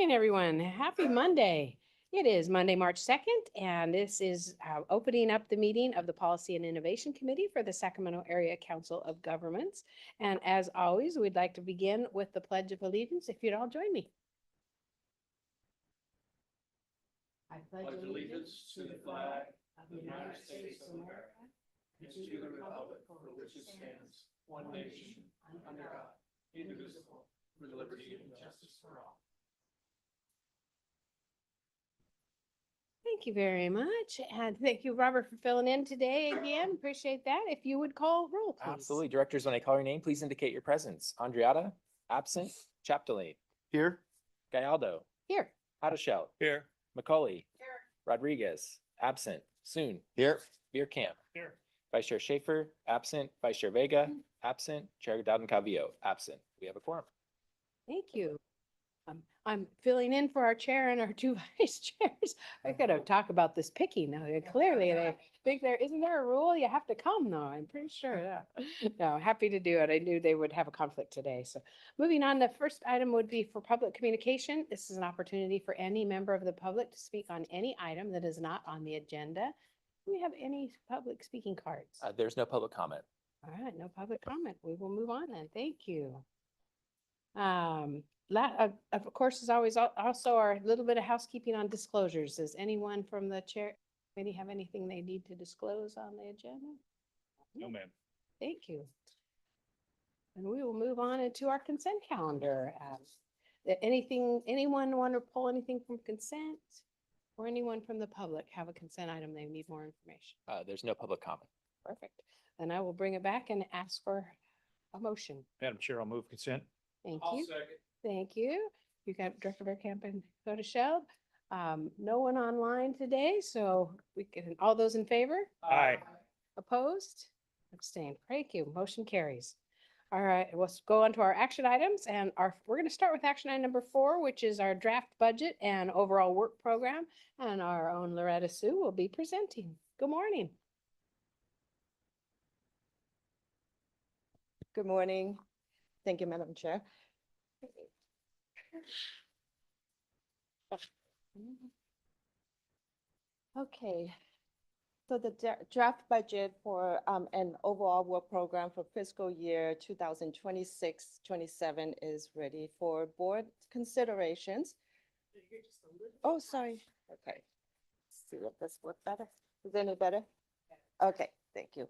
morning, everyone. Happy Monday. It is Monday, March 2nd, and this is opening up the meeting of the Policy and Innovation Committee for the Sacramento Area Council of Governments. And as always, we'd like to begin with the Pledge of Allegiance. If you'd all join me. I pledge allegiance to the flag of the United States of America and to the republic for which it stands, one nation, under God, indivisible, with liberty and justice for all. Thank you very much. And thank you, Robert, for filling in today again. Appreciate that. If you would call roll, please. Absolutely. Directors, when I call your name, please indicate your presence. Andriata, absent. Chapdelaine. Here. Gallardo. Here. Haddishell. Here. McCauley. Here. Rodriguez, absent. Soon. Here. Bierkamp. Here. Vice Chair Schaefer, absent. Vice Chair Vega, absent. Chair Dowden Cavillo, absent. We have a quorum. Thank you. I'm filling in for our chair and our two vice chairs. I gotta talk about this picking now. Clearly, they think isn't there a rule? You have to come though. I'm pretty sure. Yeah. No, happy to do it. I knew they would have a conflict today. So moving on, the first item would be for public communication. This is an opportunity for any member of the public to speak on any item that is not on the agenda. Do we have any public speaking cards? There's no public comment. All right, no public comment. We will move on then. Thank you. Of course, as always, also our little bit of housekeeping on disclosures. Does anyone from the chair committee have anything they need to disclose on the agenda? No, ma'am. Thank you. And we will move on into our consent calendar. Anyone want to pull anything from consent? Or anyone from the public have a consent item they need more information? There's no public comment. Perfect. Then I will bring it back and ask for a motion. Madam Chair, I'll move consent. Thank I'll you. second. Thank you. You got Director Bierkamp and Haddishell. No one online today, so we can, all those in favor? Aye. Opposed? Abstained. Thank you. Motion carries. All right, let's go on to our action items, and we're going to start with action item number 4, which is our draft budget and overall work program, and our own Loretta Sue will be presenting. Good morning. Good morning. Thank you, Madam Chair. Okay, so the draft budget for an overall work program for fiscal year 2026-27 is ready for board considerations. Oh, sorry. Okay. Let's see if this works better. Is it any better? Okay, thank you.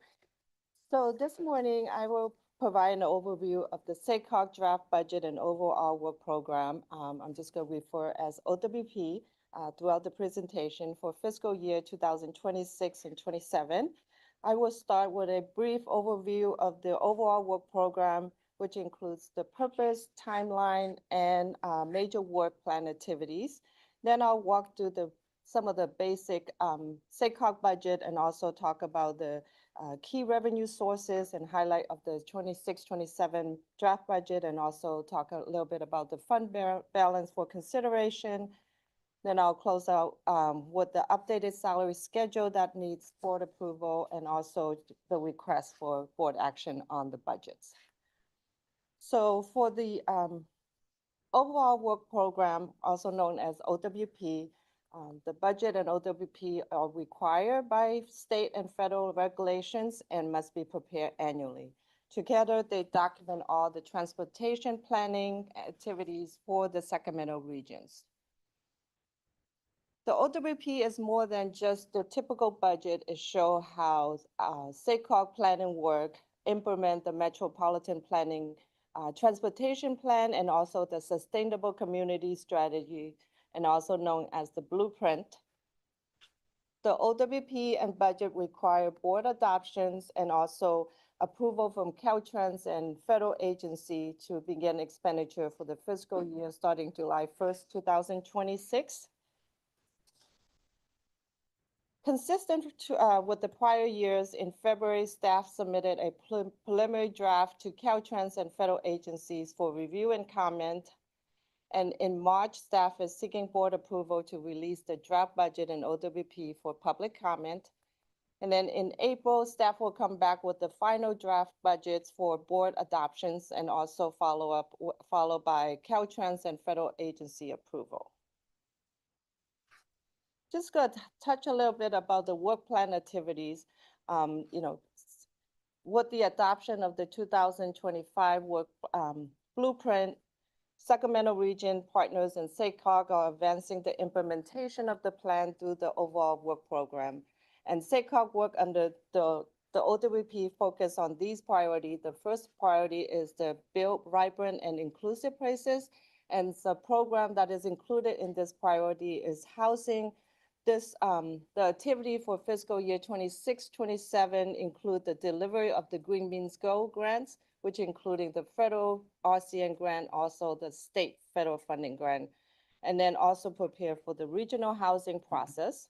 So this morning I will provide an overview of the SACOG draft budget and overall work program. I'm just going to refer as OWP throughout the presentation for fiscal year 2026 and 27. I will start with a brief overview of the overall work program, which includes the purpose, timeline, and major work plan activities. Then I'll walk through some of the basic SACOG budget and also talk about the key revenue sources and highlight of the 26-27 draft budget, and also talk a little bit about the fund balance for consideration. Then I'll close out with the updated salary schedule that needs board approval, and also the request for board action on the budgets. So for the overall work program, also known as OWP, the budget and OWP are required by state and federal regulations and must be prepared annually. Together, they document all the transportation planning activities for the Sacramento regions. The OWP is more than just the typical budget. It shows how SACOG planning work, implement the metropolitan planning transportation plan, and also the sustainable community strategy, and also known as the blueprint. The OWP and budget require board adoptions and also approval from Caltrans and federal agency to begin expenditure for the fiscal year starting July 1st, 2026. Consistent with the prior years, in February, staff submitted a preliminary draft to Caltrans and federal agencies for review and comment. And in March, staff is seeking board approval to release the draft budget and OWP for public comment. And then in April, staff will come back with the final draft budgets for board adoptions and also followed by Caltrans and federal agency approval. Just going to touch a little bit about the work plan activities. With the adoption of the 2025 work blueprint, Sacramento Region partners and SACOG are advancing the implementation of the plan through the overall work program. And SACOG work under the OWP focus on these priorities. The first priority is to build vibrant and inclusive places. And the program that is included in this priority is housing. The activity for fiscal year 26-27 include the delivery of the Green Means Go grants, which including the federal RCN grant, also the state federal funding grant, and then also prepare for the regional housing process.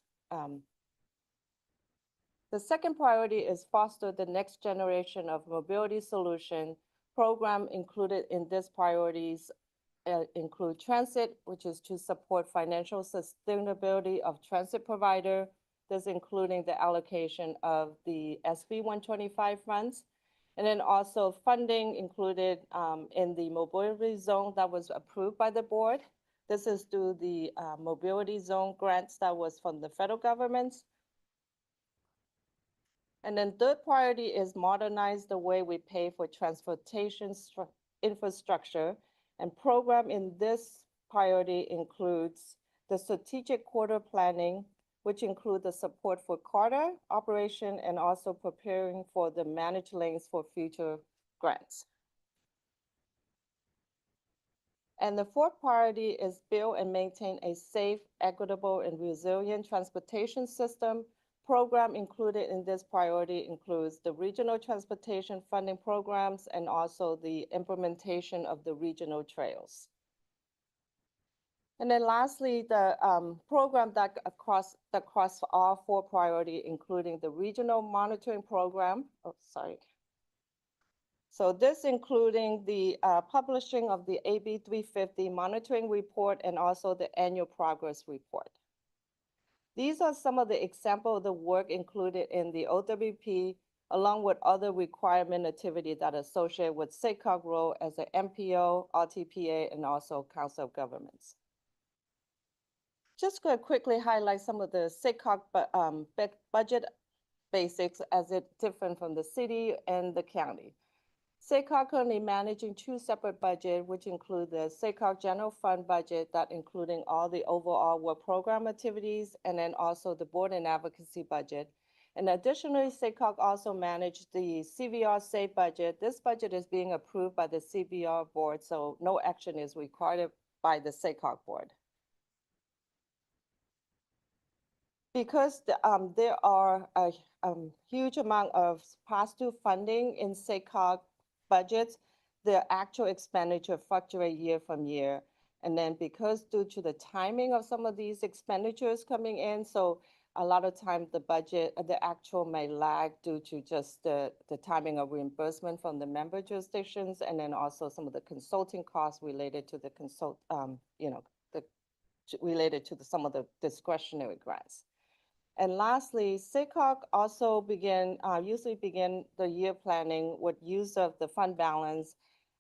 The second priority is foster the next generation of mobility solution. Program included in these priorities include transit, which is to support financial sustainability of transit provider. This including the allocation of the SB 125 funds. And then also funding included in the mobility zone that was approved by the board. This is through the mobility zone grants that was from the federal government. And then third priority is modernize the way we pay for transportation infrastructure. And program in this priority includes the strategic corridor planning, which include the support for corridor operation and also preparing for the managed lanes for future grants. And the fourth priority is build and maintain a safe, equitable, and resilient transportation system. Program included in this priority includes the regional transportation funding programs and also the implementation of the regional trails. And then lastly, the program that across all four priorities, including the regional monitoring program. So this including the publishing of the AB 350 monitoring report and also the annual progress report. These are some of the examples of the work included in the OWP, along with other requirement activities that are associated with SACOG role as an MPO, RTPA, and also Council of Governments. Just going to quickly highlight some of the SACOG budget basics as it different from the city and the county. SACOG currently managing two separate budgets, which include the SACOG general fund budget that including all the overall work program activities, and then also the board and advocacy budget. And additionally, SACOG also managed the CVR SAFE budget. This budget is being approved by the CVR board, so no action is required by the SACOG board. Because there are a huge amount of pass-through funding in SACOG budgets, the actual expenditure fluctuate year from year. And then because due to the timing of some of these expenditures coming in, so a lot of times the actual may lag due to just the timing of reimbursement from the member jurisdictions, and then also some of the consulting costs related to the some of the discretionary grants. And lastly, SACOG also usually begin the year planning with use of the fund balance,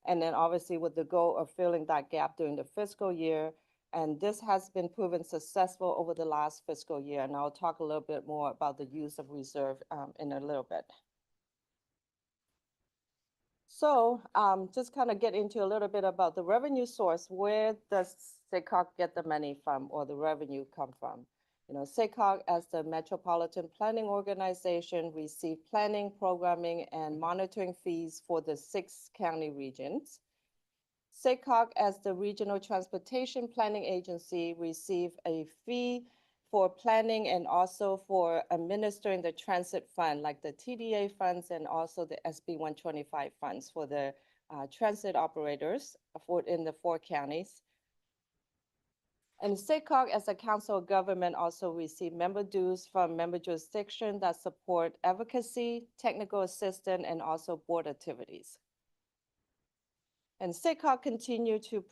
and then obviously with the goal of filling that gap during the fiscal year. And this has been proven successful over the last fiscal year. And I'll talk a little bit more about the use of reserve in a little bit. So just kind of get into a little bit about the revenue source. Where does SACOG get the money from, or the revenue come from? SACOG as the Metropolitan Planning Organization receive planning, programming, and monitoring fees for the 6 county regions. SACOG as the Regional Transportation Planning Agency receive a fee for planning and also for administering the transit fund, like the TDA funds and also the SB 125 funds for the transit operators in the 4 counties. And SACOG as a council of government also receive member dues from member jurisdiction that support advocacy, technical assistance, and also board activities. And SACOG continue to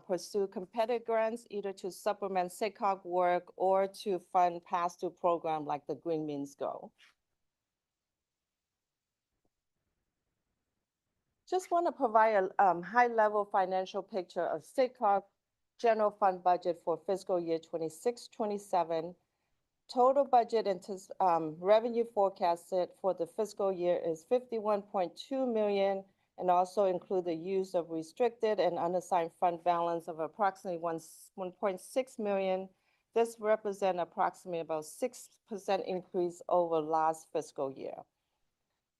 pursue competitive grants, either to supplement SACOG work or to fund pass-through program like the Green Means Go. Just want to provide a high-level financial picture of SACOG general fund budget for fiscal year 26-27. Total budget revenue forecasted for the fiscal year is 51.2 million, and also include the use of restricted and unassigned fund balance of approximately 1.6 million. This represents approximately about 6% increase over last fiscal year.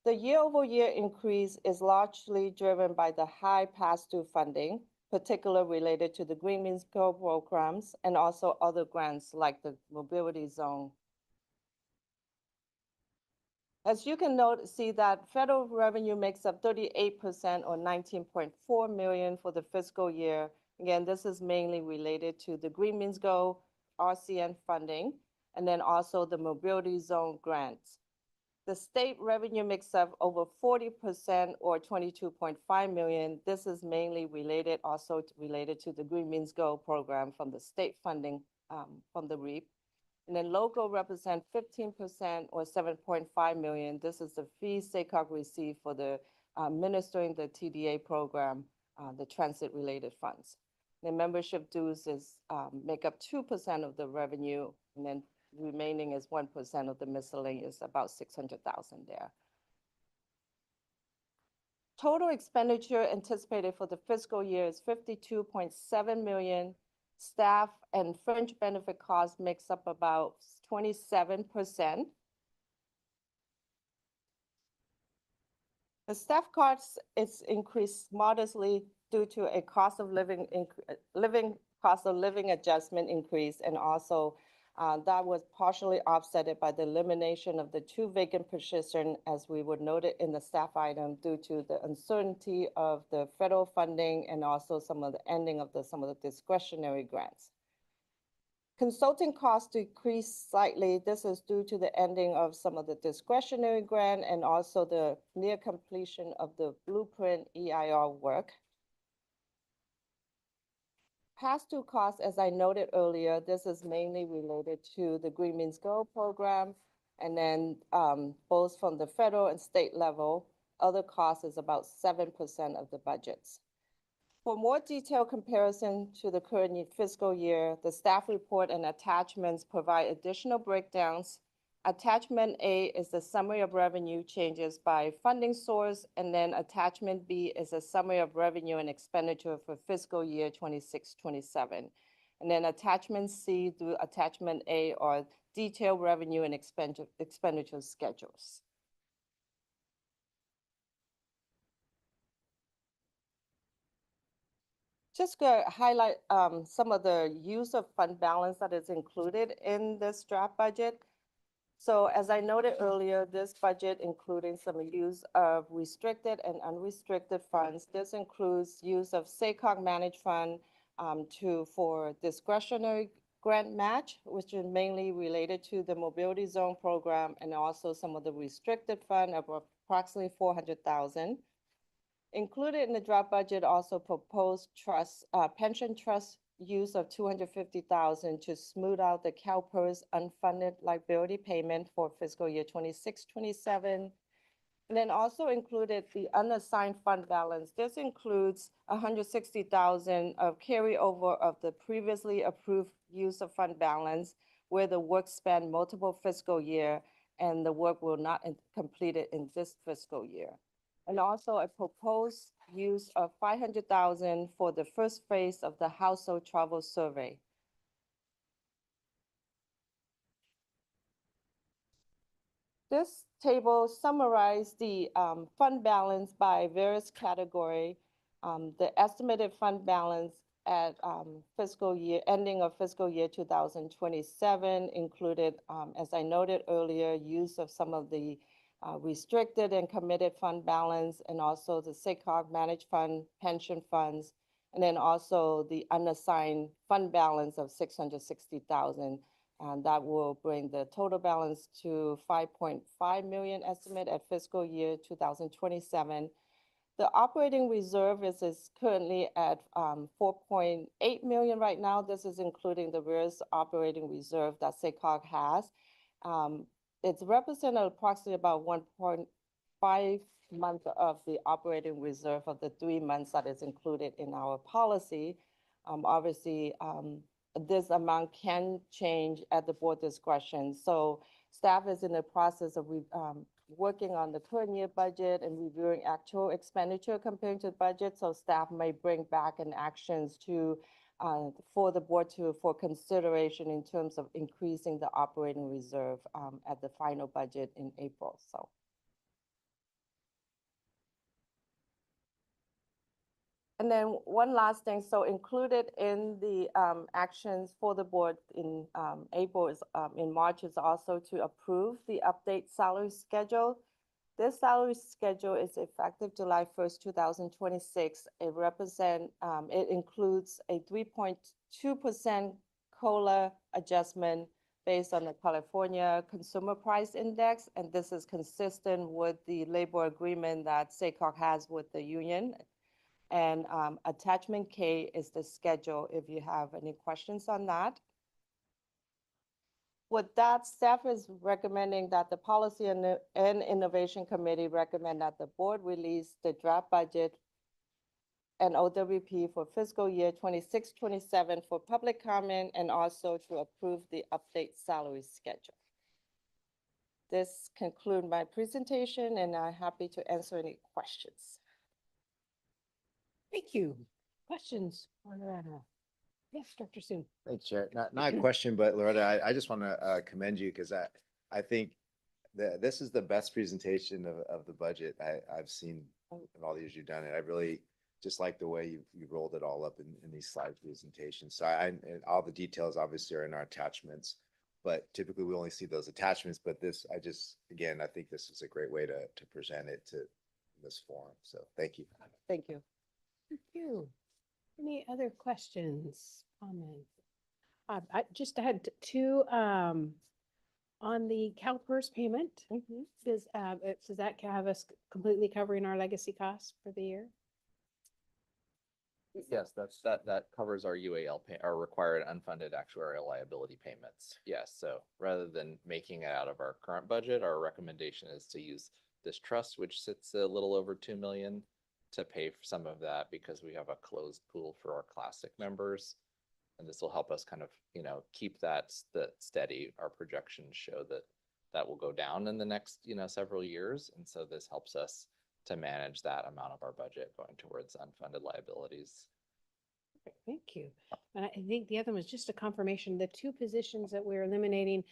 The year-over-year increase is largely driven by the high pass-through funding, particularly related to the Green Means Go programs and also other grants like the Mobility Zone. As you can see that federal revenue makes up 38% or 19.4 million for the fiscal year. Again, this is mainly related to the Green Means Go RCN funding, and then also the Mobility Zone grants. The state revenue makes up over 40% or 22.5 million. This is mainly related related to the Green Means Go program from the state funding from the REAP. And then local represent 15% or 7.5 million. This is the fees SACOG received for the administering the TDA program, the transit related funds. The membership dues make up 2% of the revenue, and then remaining is 1% of the miscellaneous, about 600,000 there. Total expenditure anticipated for the fiscal year is 52.7 million. Staff and fringe benefit costs makes up about 27%. The staff costs is increased modestly due to a cost of living adjustment increase, and also that was partially offset by the elimination of the 2 vacant positions, as we would note it in the staff item, due to the uncertainty of the federal funding and also some of the ending of some of the discretionary grants. Consulting costs decreased slightly. This is due to the ending of some of the discretionary grant and also the near completion of the Blueprint EIR work. Pass-through costs, as I noted earlier, this is mainly related to the Green Means Go program, and then both from the federal and state level. Other costs is about 7% of the budgets. For more detailed comparison to the current fiscal year, the staff report and attachments provide additional breakdowns. Attachment A is the summary of revenue changes by funding source, and then attachment B is a summary of revenue and expenditure for fiscal year 26-27. And then attachment C through attachment A are detailed revenue and expenditure schedules. Just to highlight some of the use of fund balance that is included in this draft budget. So as I noted earlier, this budget including some use of restricted and unrestricted funds. This includes use of SACOG managed fund for discretionary grant match, which is mainly related to the Mobility Zone program, and also some of the restricted fund of approximately 400,000. Included in the draft budget also proposed pension trust use of 250,000 to smooth out the CalPERS unfunded liability payment for fiscal year 26-27. And then also included the unassigned fund balance. This includes 160,000 of carryover of the previously approved use of fund balance, where the work spanned multiple fiscal year and the work will not complete it in this fiscal year. And also a proposed use of 500,000 for the first phase of the household travel survey. This table summarizes the fund balance by various category. The estimated fund balance at ending of fiscal year 2027 included, as I noted earlier, use of some of the restricted and committed fund balance, and also the SACOG managed fund pension funds, and then also the unassigned fund balance of 660,000. And that will bring the total balance to 5.5 million estimate at fiscal year 2027. The operating reserve is currently at 4.8 million right now. This is including the various operating reserve that SACOG has. It's represented approximately about 5 months of the operating reserve of the 3 months that is included in our policy. Obviously, this amount can change at the board discretion. So staff is in the process of working on the current year budget and reviewing actual expenditure comparing to the budget. So staff may bring back an actions to for the board for consideration in terms of increasing the operating reserve at the final budget in April. So. And then one last thing, so included in the actions for the board in April is, in March is also to approve the update salary schedule. This salary schedule is effective July 1st, 2026. It includes a 3.2% COLA adjustment based on the California Consumer Price Index. And this is consistent with the labor agreement that SACOG has with the union. And attachment K is the schedule if you have any questions on that. With that, staff is recommending that the Policy and Innovation Committee recommend that the board release the draft budget and OWP for fiscal year 26-27 for public comment and also to approve the update salary schedule. This concludes my presentation and I'm happy to answer any questions. Thank you. Questions? Loretta? Yes, Dr. Soon. Thanks, Chair. Not a question, but Loretta, I just want to commend you because I think that this is the best presentation of the budget I've seen in all the years you've done it. I really just like the way you rolled it all up in these slide presentations. So and all the details obviously are in our attachments, but typically we only see those attachments. But this, again, I think this is a great way to present it in this forum. So thank you. Thank you. Thank you. Any other questions, comments? I just had two, on the CalPERS payment. Does that have us completely covering our legacy costs for the year? Yes, that covers our UAL our required unfunded actuarial liability payments. Yes, so rather than making it out of our current budget, our recommendation is to use this trust, which sits a little over 2 million, to pay for some of that because we have a closed pool for our classic members. And this will help us kind of, keep that steady. Our projections show that will go down in the next, several years. And so this helps us to manage that amount of our budget going towards unfunded liabilities. Okay, thank you. And I think the other one was just a confirmation, the 2 positions that we're eliminating,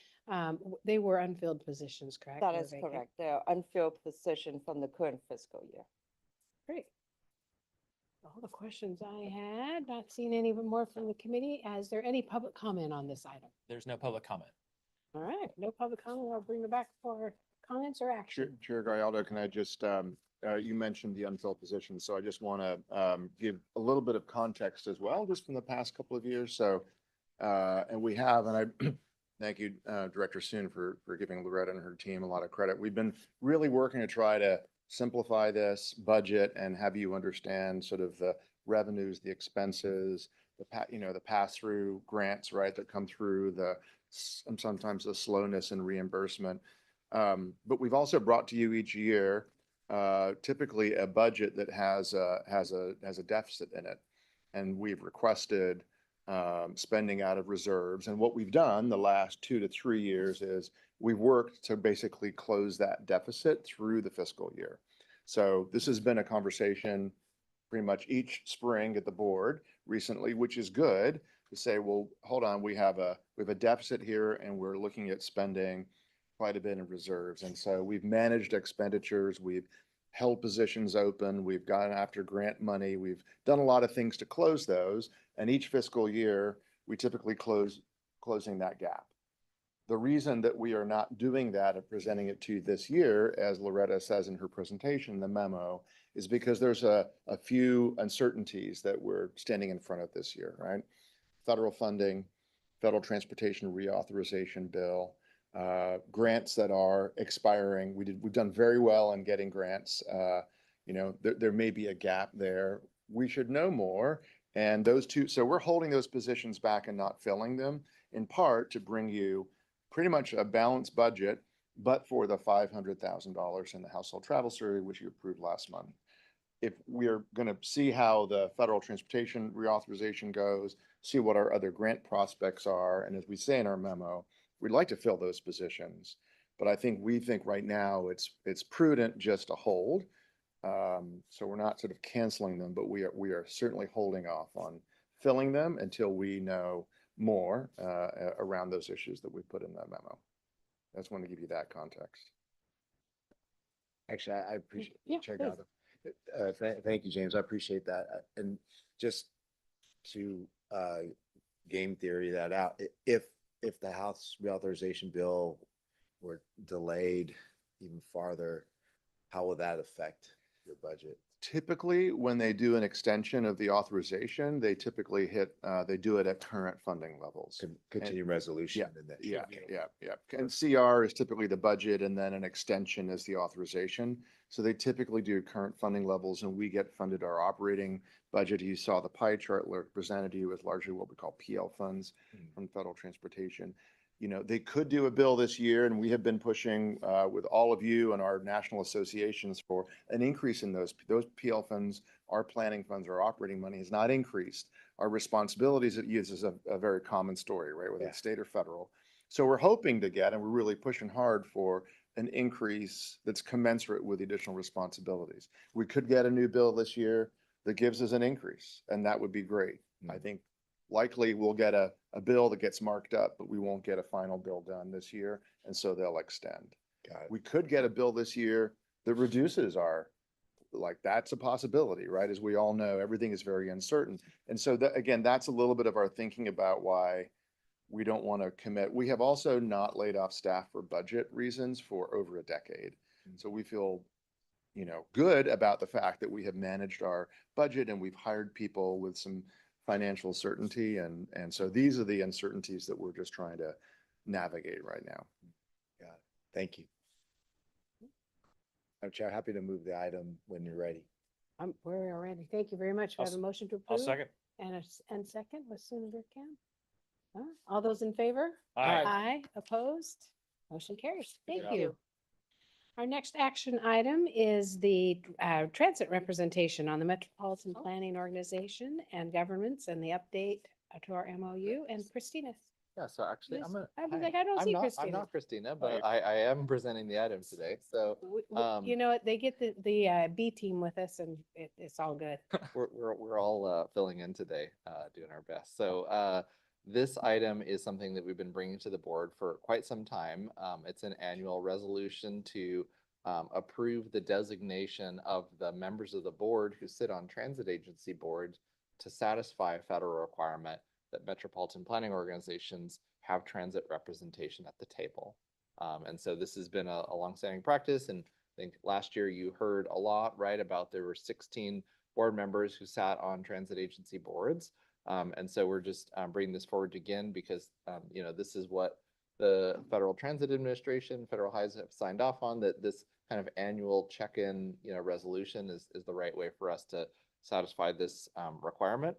they were unfilled positions, correct? That They were is vacant. correct. They are unfilled position from the current fiscal year. Great. All the questions I had, not seeing any more from the committee. Is there any public comment on this item? There's no public comment. All right, no public comment. I'll bring it back for comments or action. Chair Gallardo, can I just, you mentioned the unfilled position, so I just want to give a little bit of context as well, just from the past couple of years. So, and we have, and I thank you, Director Soon, for giving Loretta and her team a lot of credit. We've been really working to try to simplify this budget and have you understand sort of the revenues, the expenses, the pass-through grants, right, that come through, sometimes the slowness in reimbursement. But we've also brought to you each year typically a budget that has a deficit in it, and we've requested spending out of reserves. And what we've done the last 2 to 3 years is we've worked to basically close that deficit through the fiscal year. So this has been a conversation pretty much each spring at the board recently, which is good to say, well, hold on, we have a deficit here and we're looking at spending quite a bit in reserves. And so we've managed expenditures, we've held positions open, we've gone after grant money, we've done a lot of things to close those. And each fiscal year, we typically closing that gap. The reason that we are not doing that and presenting it to you this year, as Loretta says in her presentation, the memo, is because there's a few uncertainties that we're standing in front of this year, right? Federal funding, federal transportation reauthorization bill, grants that are expiring. We've done very well in getting grants. There may be a gap there. We should know more. And those two, so we're holding those positions back and not filling them in part to bring you pretty much a balanced budget but for the $500,000 in the household travel survey, which you approved last month. If we're going to see how the federal transportation reauthorization goes, see what our other grant prospects are, and as we say in our memo, we'd like to fill those positions. But we think right now it's prudent just to hold. So we're not sort of canceling them, but we are certainly holding off on filling them until we know more around those issues that we put in that memo. I just want to give you that context. Actually, I appreciate, Yeah, Chair please. Gado. Thank you, James. I appreciate that. And just to game theory that out, if the House reauthorization bill were delayed even farther, how will that affect your budget? Typically, when they do an extension of the authorization, they typically they do it at current funding levels. Continuing resolution and then. Yeah. And CR is typically the budget and then an extension is the authorization. So they typically do current funding levels and we get funded our operating budget. You saw the pie chart presented to you with largely what we call PL funds from federal transportation. They could do a bill this year and we have been pushing with all of you and our national associations for an increase in those PL funds. Our planning funds, our operating money has not increased. Our responsibilities it uses a very common story, right? Whether it's state or federal. So we're hoping to get, and we're really pushing hard for an increase that's commensurate with the additional responsibilities. We could get a new bill this year that gives us an increase and that would be great. I think likely we'll get a bill that gets marked up, but we won't get a final bill done this year. And so they'll extend. We could get a bill this year that reduces that's a possibility, right? As we all know, everything is very uncertain. And so again, that's a little bit of our thinking about why we don't want to commit. We have also not laid off staff for budget reasons for over a decade. So we feel, good about the fact that we have managed our budget and we've hired people with some financial certainty. And so these are the uncertainties that we're just trying to navigate right now. Got it. Thank you. I'm Chair, happy to move the item when you're ready. We're ready. Thank you very much. We I'll have a motion to I'll approve. second. And second, as soon as we can. All those in favor? Aye. Aye, opposed? Motion carries. Thank job. you. Our next action item is the transit representation on the Metropolitan Planning Organization and governments and the update to our MOU. And Christina. Yeah, so actually, Yes. I'm gonna. I was hi. like, I don't I'm see not- Christina. I'm not Christina, but I am presenting the item today. So You know what? They get the B team with us and it's all good. we're all filling in today, doing our best. So this item is something that we've been bringing to the board for quite some time. It's an annual resolution to approve the designation of the members of the board who sit on transit agency boards to satisfy a federal requirement that metropolitan planning organizations have transit representation at the table. And so this has been a longstanding practice. And I think last year you heard a lot, right, about there were 16 board members who sat on transit agency boards. And so we're just bringing this forward again because, this is what the Federal Transit Administration, Federal Highways have signed off on, that this kind of annual check-in, resolution is the right way for us to satisfy this requirement.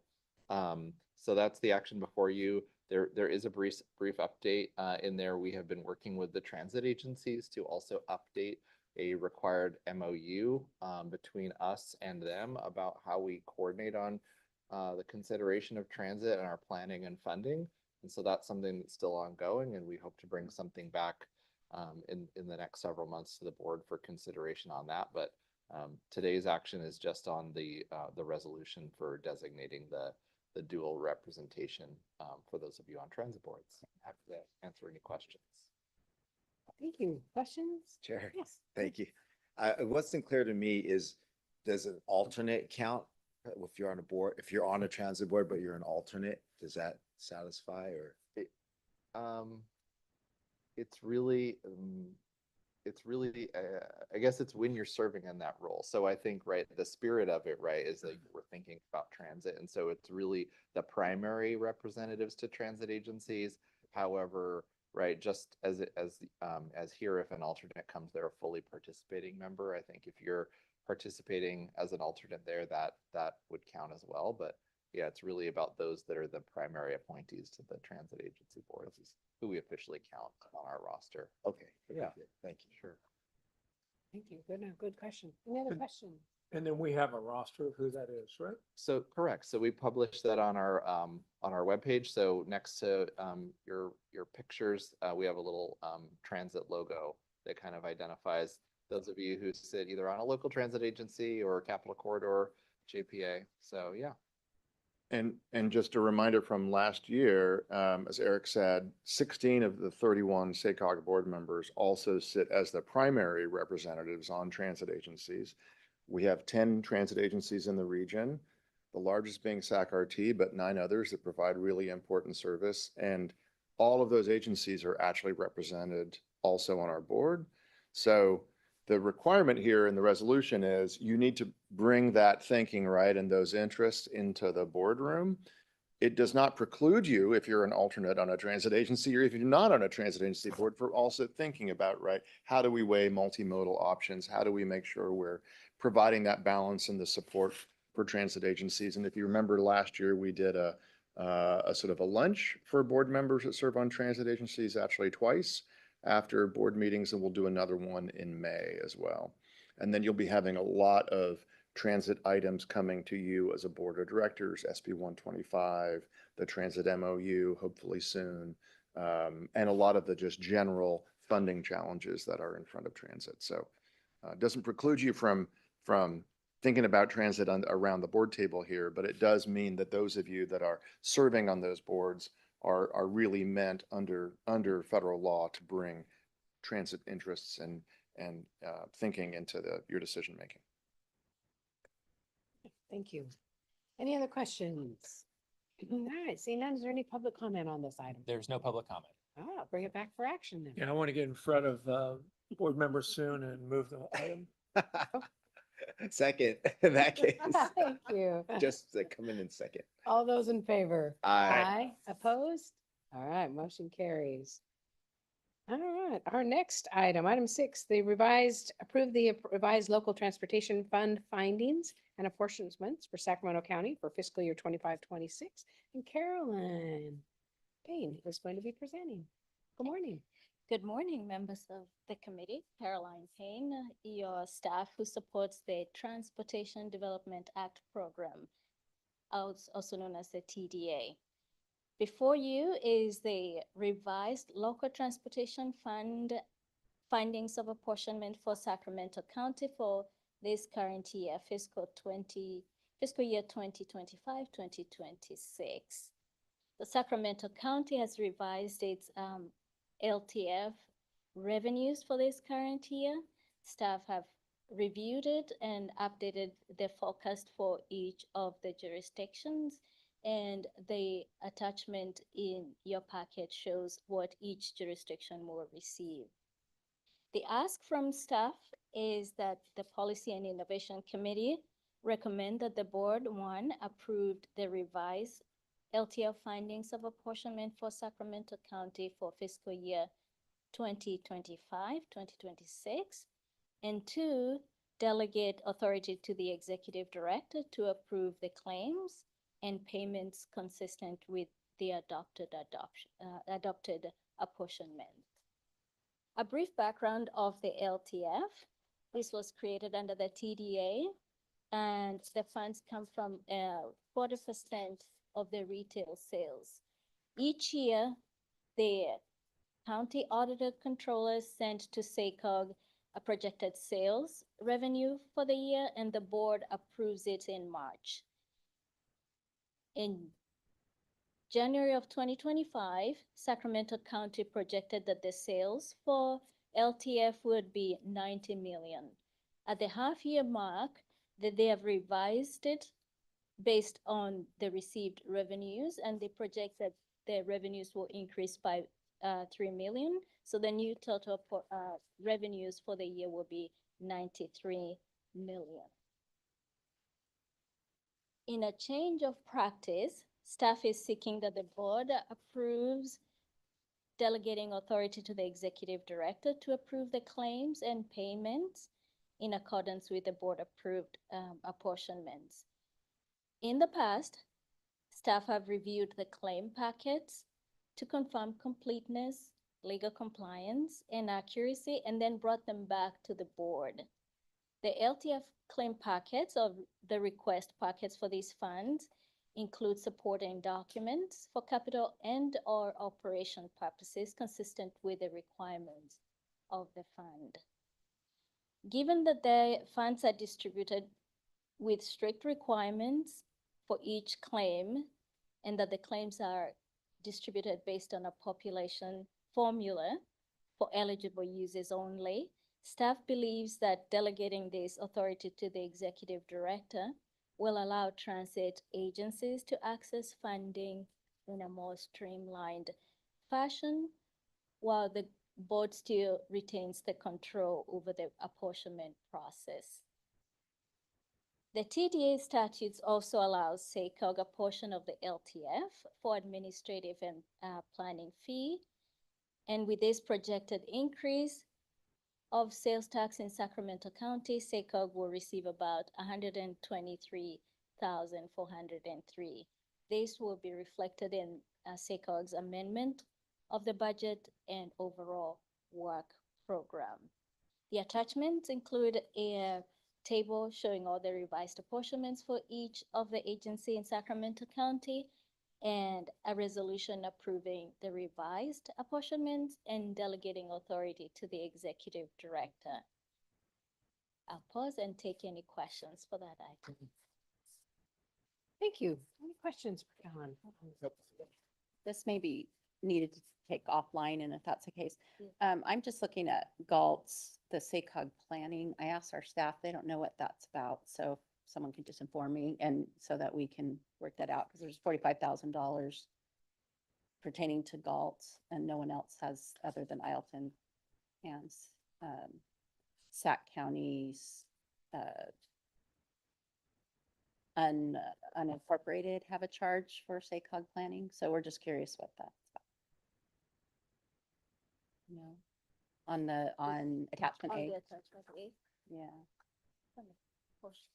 So that's the action before you. There is a brief update in there. We have been working with the transit agencies to also update a required MOU between us and them about how we coordinate on the consideration of transit and our planning and funding. And so that's something that's still ongoing, and we hope to bring something back in the next several months to the board for consideration on that. But today's action is just on the resolution for designating the dual representation for those of you on transit boards. Happy to answer any questions. Thank you. Questions? Chair, Yes. thank you. It wasn't clear to me is, does an alternate count if you're on a board, if you're on a transit board, but you're an alternate, does that satisfy or? It's really, I guess it's when you're serving in that role. So I think, right, the spirit of it, right, is that we're thinking about transit. And so it's really the primary representatives to transit agencies. However, right, just as here, if an alternate comes, they're a fully participating member. I think if you're participating as an alternate there, that would count as well. But Yeah, it's really about those that are the primary appointees to the transit agency boards, is who we officially count on our roster. Okay. Yeah. Thank you. Sure. Thank you. Good, good question. Any other Good. questions? And then we have a roster of who that is, right? So correct. So we publish that on our webpage. So next to your pictures, we have a little transit logo that kind of identifies those of you who sit either on a local transit agency or Capital Corridor, JPA. So yeah. And just a reminder from last year, as Eric said, 16 of the 31 SACOG board members also sit as the primary representatives on transit agencies. We have 10 transit agencies in the region, the largest being SAC-RT, but 9 others that provide really important service. And all of those agencies are actually represented also on our board. So the requirement here in the resolution is you need to bring that thinking, right, and those interests into the boardroom. It does not preclude you, if you're an alternate on a transit agency or if you're not on a transit agency board, for also thinking about, right, how do we weigh multimodal options? How do we make sure we're providing that balance and the support for transit agencies? And if you remember last year, we did a sort of a lunch for board members that serve on transit agencies, actually twice after board meetings, and we'll do another one in May as well. And then you'll be having a lot of transit items coming to you as a board of directors, SB 125, the transit MOU, hopefully soon, and a lot of the just general funding challenges that are in front of transit. So it doesn't preclude you from thinking about transit around the board table here, but it does mean that those of you that are serving on those boards are really meant under federal law to bring transit interests and thinking into your decision making. Thank you. Any other questions? All right, seeing none, is there any public comment on this item? There's no public comment. Ah, bring it back for action then. Yeah, I want to get in front of board members soon and move the item. Second, in that case, Thank you. just come in second. All those in favor? Aye. Opposed? All right, motion carries. All right, our next item, item 6, approve the revised local transportation fund findings and apportionments for Sacramento County for fiscal year 25-26. And Carolyn Payne is going to be presenting. Good morning. Good morning, members of the committee. Caroline Payne, your staff who supports the Transportation Development Act program, also known as the TDA. Before you is the revised local transportation fund findings of apportionment for Sacramento County for this current year, fiscal year 2025-2026. The Sacramento County has revised its LTF revenues for this current year. Staff have reviewed it and updated the forecast for each of the jurisdictions, and the attachment in your packet shows what each jurisdiction will receive. The ask from staff is that the Policy and Innovation Committee recommend that the board, 1, approved the revised LTF findings of apportionment for Sacramento County for fiscal year 2025-2026, and 2, delegate authority to the executive director to approve the claims and payments consistent with the adopted apportionment. A brief background of the LTF. This was created under the TDA, and the funds come from 40% of the retail sales. Each year, the county auditor controllers send to SACOG a projected sales revenue for the year, and the board approves it in March. In January of 2025, Sacramento County projected that the sales for LTF would be 90 million. At the half-year mark, that they have revised it based on the received revenues, and they project that the revenues will increase by 3 million. So the new total revenues for the year will be 93 million. In a change of practice, staff is seeking that the board approves delegating authority to the executive director to approve the claims and payments in accordance with the board approved apportionments. In the past, Staff have reviewed the claim packets to confirm completeness, legal compliance, and accuracy, and then brought them back to the board. The LTF claim packets or the request packets for these funds include supporting documents for capital and or operation purposes consistent with the requirements of the fund. Given that the funds are distributed with strict requirements for each claim and that the claims are distributed based on a population formula for eligible users only, staff believes that delegating this authority to the executive director will allow transit agencies to access funding in a more streamlined fashion, while the board still retains the control over the apportionment process. The TDA statutes also allows SACOG a portion of the LTF for administrative and planning fee. And with this projected increase of sales tax in Sacramento County, SACOG will receive about $123,403. This will be reflected in SACOG's amendment of the budget and overall work program. The attachments include a table showing all the revised apportionments for each of the agency in Sacramento County and a resolution approving the revised apportionments and delegating authority to the executive director. I'll pause and take any questions for that item. Thank you. Any questions for John? This may be needed to take offline, and if that's the case. Yeah. I'm just looking at Galt's, the SACOG planning. I asked our staff, they don't know what that's about, so if someone can just inform me, and so that we can work that out, because there's $45,000 pertaining to Galt, and no one else has, other than Ileton and Sac County's unincorporated have a charge for SACOG planning, so we're just curious what that's about. No, on attachment On the A, attachment A. yeah. on the portion.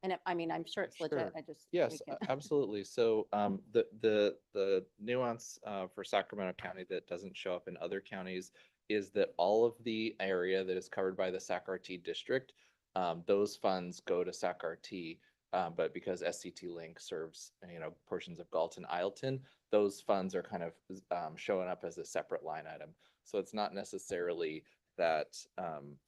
And I mean, I'm sure it's legit, Sure. I just. Yes, we can- absolutely. So the nuance for Sacramento County that doesn't show up in other counties is that all of the area that is covered by the SAC-RT district, those funds go to SAC-RT. But because SCT Link serves, portions of Galt and Ileton, those funds are kind of showing up as a separate line item. So it's not necessarily that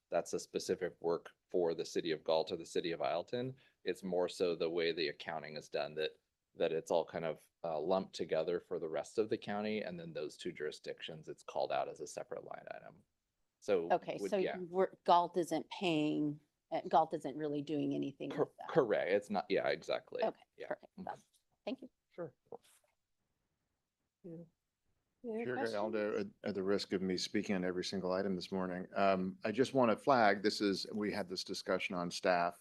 that's a specific work for the city of Galt or the city of Ileton. It's more so the way the accounting is done, that it's all kind of lumped together for the rest of the county, and then those two jurisdictions, it's called out as a separate line item. So Okay, so yeah, Galt isn't paying, Galt isn't really doing anything with that. correct. It's not, yeah, exactly. Okay, Yeah. perfect. Mhm. Thank you. Sure. Any other Chair questions? Aldo, at the risk of me speaking on every single item this morning, I just want to flag, we had this discussion on staff.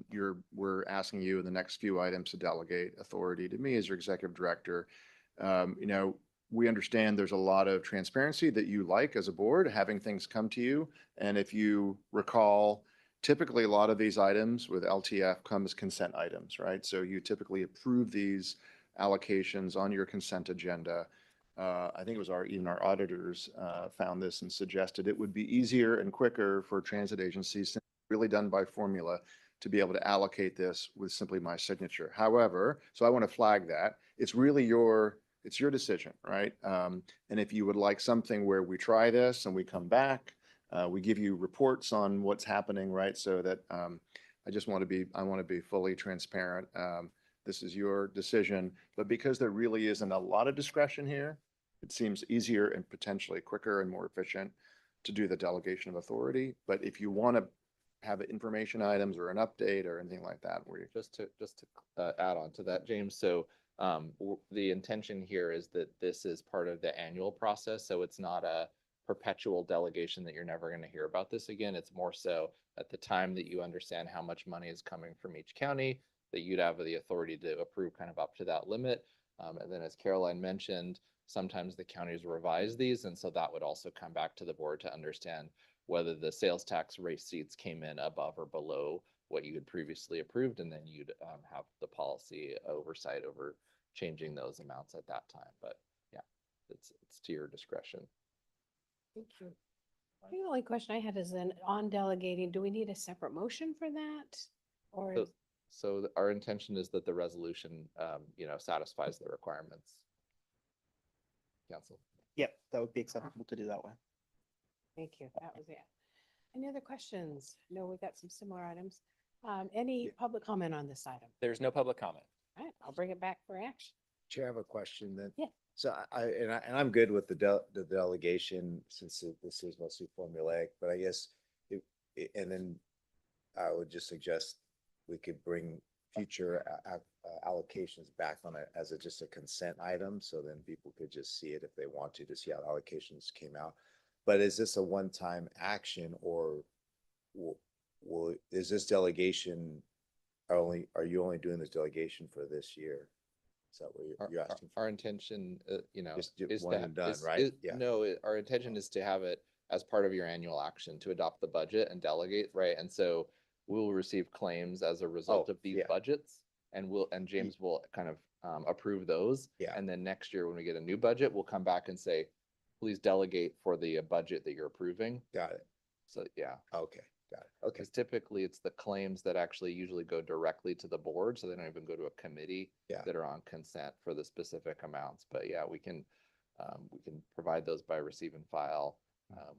We're asking you in the next few items to delegate authority to me as your executive director. We understand there's a lot of transparency that you like as a board, having things come to you. And if you recall, typically a lot of these items with LTF come as consent items, right? So you typically approve these allocations on your consent agenda. I think it was even our auditors found this and suggested it would be easier and quicker for transit agencies, really done by formula, to be able to allocate this with simply my signature. However, so I want to flag that. It's really it's your decision, right? And if you would like something where we try this and we come back, we give you reports on what's happening, right? So that I want to be fully transparent. This is your decision, but because there really isn't a lot of discretion here, it seems easier and potentially quicker and more efficient to do the delegation of authority. But if you want to have information items or an update or anything like that, where you Just to add on to that, James, so the intention here is that this is part of the annual process, so it's not a perpetual delegation that you're never going to hear about this again. It's more so at the time that you understand how much money is coming from each county, that you'd have the authority to approve kind of up to that limit. And then as Caroline mentioned, sometimes the counties revise these, and so that would also come back to the board to understand whether the sales tax receipts came in above or below what you had previously approved, and then you'd have the policy oversight over changing those amounts at that time. But yeah, it's to your discretion. Thank you. The only question I had is then on delegating, do we need a separate motion for that? Or, So, our intention is that the resolution, satisfies the requirements. Council. Yep, that would be acceptable to do that way. thank you, that was it. Any other questions? No, we've got some similar items. Any Yeah. public comment on this item? There's no public comment. All right, I'll bring it back for action. Chair, I have a question then. Yeah. So I'm good with the delegation since this is mostly formulaic, but I guess and then I would just suggest we could bring future allocations back on it as just a consent item, so then people could just see it if they want to see how allocations came out. But is this a one-time action, or is this delegation are you only doing this delegation for this year? Is that what you're asking for? Our intention, Just do is one to and done, is- right? is- Yeah. No, our intention is to have it as part of your annual action to adopt the budget and delegate, right? And so we'll receive claims as a result Oh, of these yeah. budgets, and James will kind of approve those. Yeah. And then next year, when we get a new budget, we'll come back and say, please delegate for the budget that you're approving. Got it. So, yeah. Okay, got it. Okay. Because typically it's the claims that actually usually go directly to the board, so they don't even go to a committee Yeah. that are on consent for the specific amounts. But yeah, we can provide those by receive and file.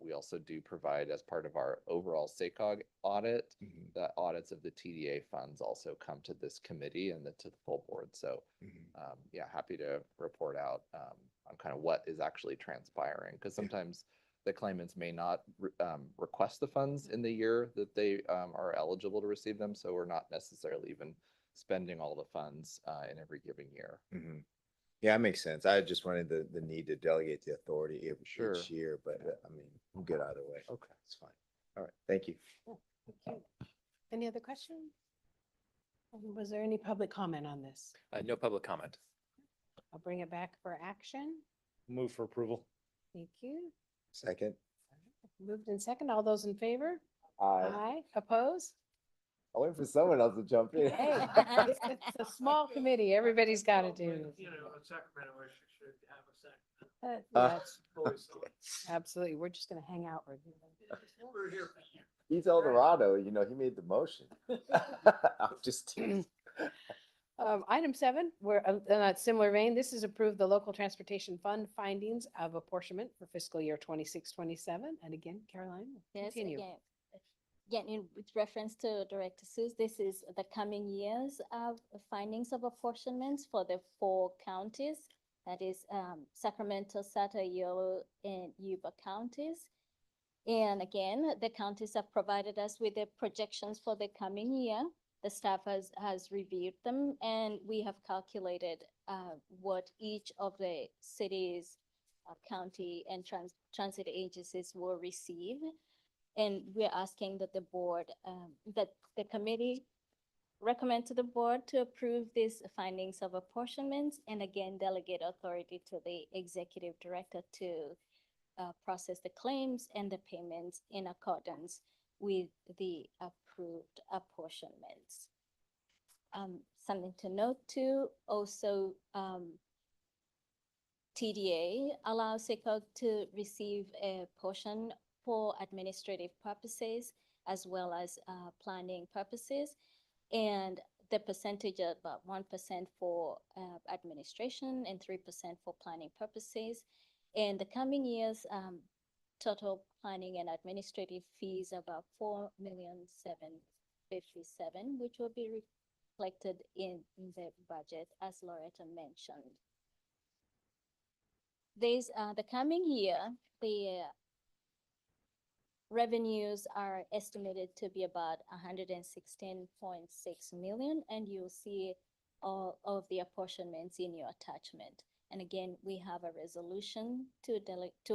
We also do provide, as part of our overall SACOG audit, Mhm, the audits of the TDA funds also come to this committee and to the full board. So mhm. yeah, happy to report out on kind of what is actually transpiring, because sometimes the claimants may not request the funds in the year that they are eligible to receive them, so we're not necessarily even spending all the funds in every given year. Mhm. Yeah, it makes sense. I just wanted the need to delegate the authority Sure. each year, but I mean, I'm good either way. Okay. It's fine. All right, thank you. Thank you. Any other questions? Was there any public comment on this? No public comment. I'll bring it back for action. Move for approval. Thank you. Second. Moved in second. All those in favor? I Aye. Oppose? wait for someone else to jump in. Hey, it's a small committee. Everybody's got to do. You know, in Sacramento, we should have a second. That's Always so. absolutely. We're just going to hang out. We're here for you. He's El Dorado, he made the motion. I'm just teasing. Item 7, we're in a similar vein. This is approve the local transportation fund findings of apportionment for fiscal year 26-27. And again, Caroline, Yes, continue. with reference to Director Seuss, this is the coming years of findings of apportionments for the 4 counties. That is Sacramento, Sata, Yolo, and Yuba counties. And again, the counties have provided us with the projections for the coming year. The staff has reviewed them, and we have calculated what each of the cities, county, and transit agencies will receive. And we're asking that the board, that the committee recommend to the board to approve these findings of apportionments, and again, delegate authority to the executive director to process the claims and the payments in accordance with the approved apportionments. Something to note too, also, TDA allows SACOG to receive a portion for administrative purposes as well as planning purposes. And the percentage of about 1% for administration and 3% for planning purposes. In the coming years, total planning and administrative fees about $4,757,000, which will be reflected in the budget, as Loretta mentioned. The coming year, the revenues are estimated to be about 116.6 million, and you'll see all of the apportionments in your attachment. And again, we have a resolution to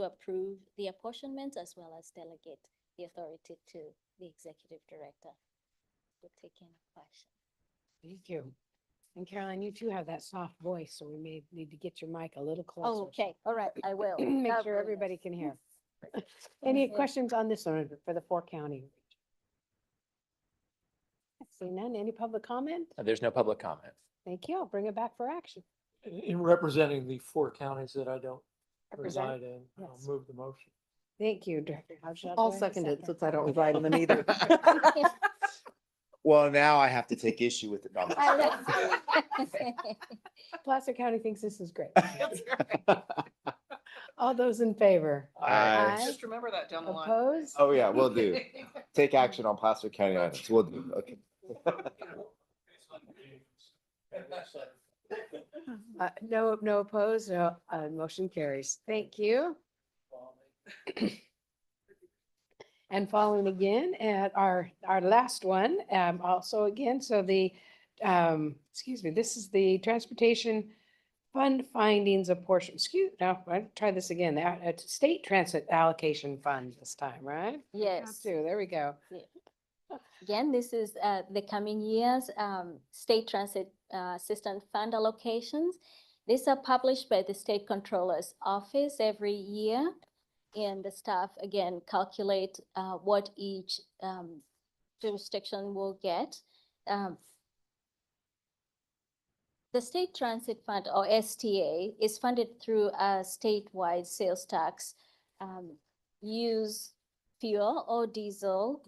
approve the apportionments as well as delegate the authority to the executive director. We'll take any questions. Thank you. And Caroline, you too have that soft voice, so we may need to get your mic a little closer. Oh, okay, all right, I will. Make God sure willing. everybody can hear. Any Okay. questions on this one for the 4 county? Seeing none, any public comment? There's no public comment. Thank you. I'll bring it back for action. In representing the 4 counties that I don't Represent? reside in, I'll Yes. move the motion. Thank you, Director Havshel. I'll Do I have a second it since I don't reside in them either. Well, now I have to take issue with it. No, I'm Placer County thinks this is great. All those in favor? Aye. Aye. Just remember that down the line. Opposed? Oh, yeah, will do. Take action on Placer County items. Will do. Okay. No opposed, motion carries. Thank you. And following again at our last one, also again, so the, excuse me, this is the transportation fund findings of portion, I'll try this again, the state transit allocation fund this time, right? Yes. There we go. Again, this is the coming years state transit assistance fund allocations. These are published by the State Controller's Office every year. And the staff, again, calculate what each jurisdiction will get. The State Transit Fund, or STA, is funded through a statewide sales tax. Use fuel or diesel,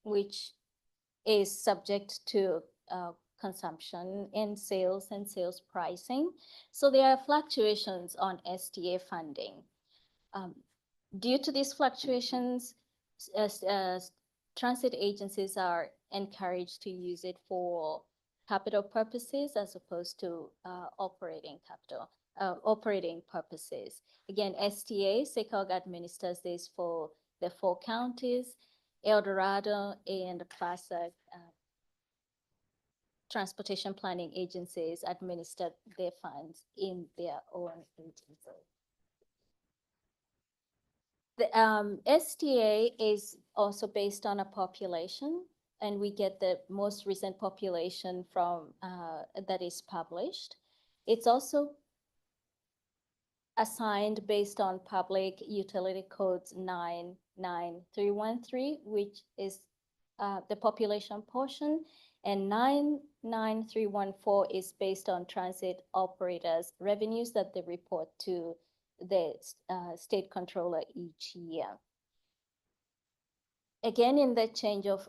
which is subject to consumption and sales pricing. So there are fluctuations on STA funding. Due to these fluctuations, transit agencies are encouraged to use it for capital purposes as opposed to operating purposes. Again, STA, SECOG administers this for the 4 counties. El Dorado and Placer transportation planning agencies administer their funds in their own agency. The STA is also based on a population, and we get the most recent population from that is published. It's also assigned based on Public Utility Codes 99313, which is the population portion, and 99314 is based on transit operators' revenues that they report to the state controller each year. Again, in the change of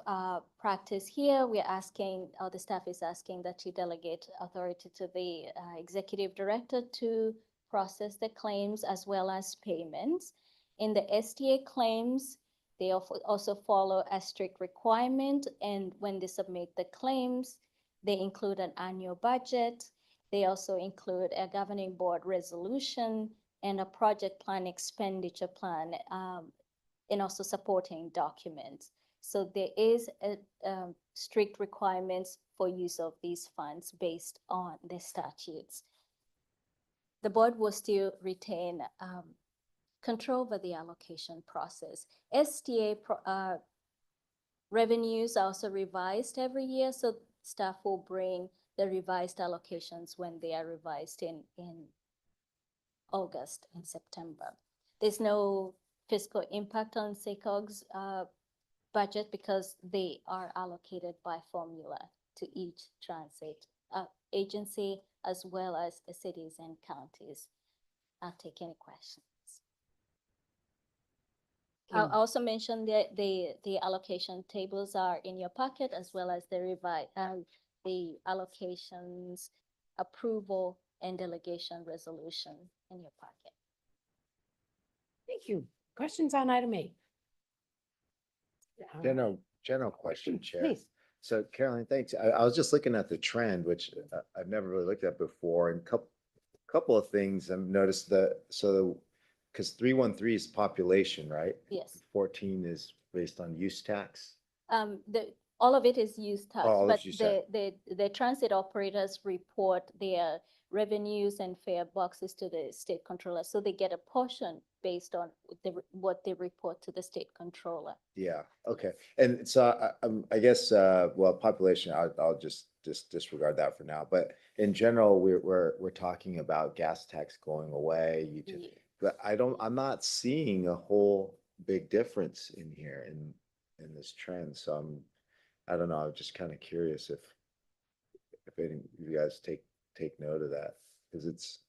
practice here, we're asking, or the staff is asking that you delegate authority to the executive director to process the claims as well as payments. In the STA claims, they also follow a strict requirement, and when they submit the claims, they include an annual budget. They also include a governing board resolution and a project plan, expenditure plan, and also supporting documents. So there is a strict requirements for use of these funds based on the statutes. The board will still retain control over the allocation process. STA revenues are also revised every year, so staff will bring the revised allocations when they are revised in August and September. There's no fiscal impact on SECOG's budget because they are allocated by formula to each transit agency as well as the cities and counties. I'll take any questions. I'll also mention that the allocation tables are in your packet as well as the allocations approval and delegation resolution in your packet. Thank you. Questions on item 8? General question, Chair. Please. So Carolyn, thanks. I was just looking at the trend, which I've never really looked at before, and couple of things I've noticed because 313 is population, right? Yes. 14 is based on use tax. All of it is use tax, all but is use tax. the transit operators report their revenues and fare boxes to the state controller. So they get a portion based on what they report to the state controller. Yeah, okay. And so I guess, well, population, I'll just disregard that for now. But in general, we're talking about gas tax going away. Yeah. But I'm not seeing a whole big difference in here in this trend. So I don't know, I'm just kind of curious if any of you guys take note of that, because it's,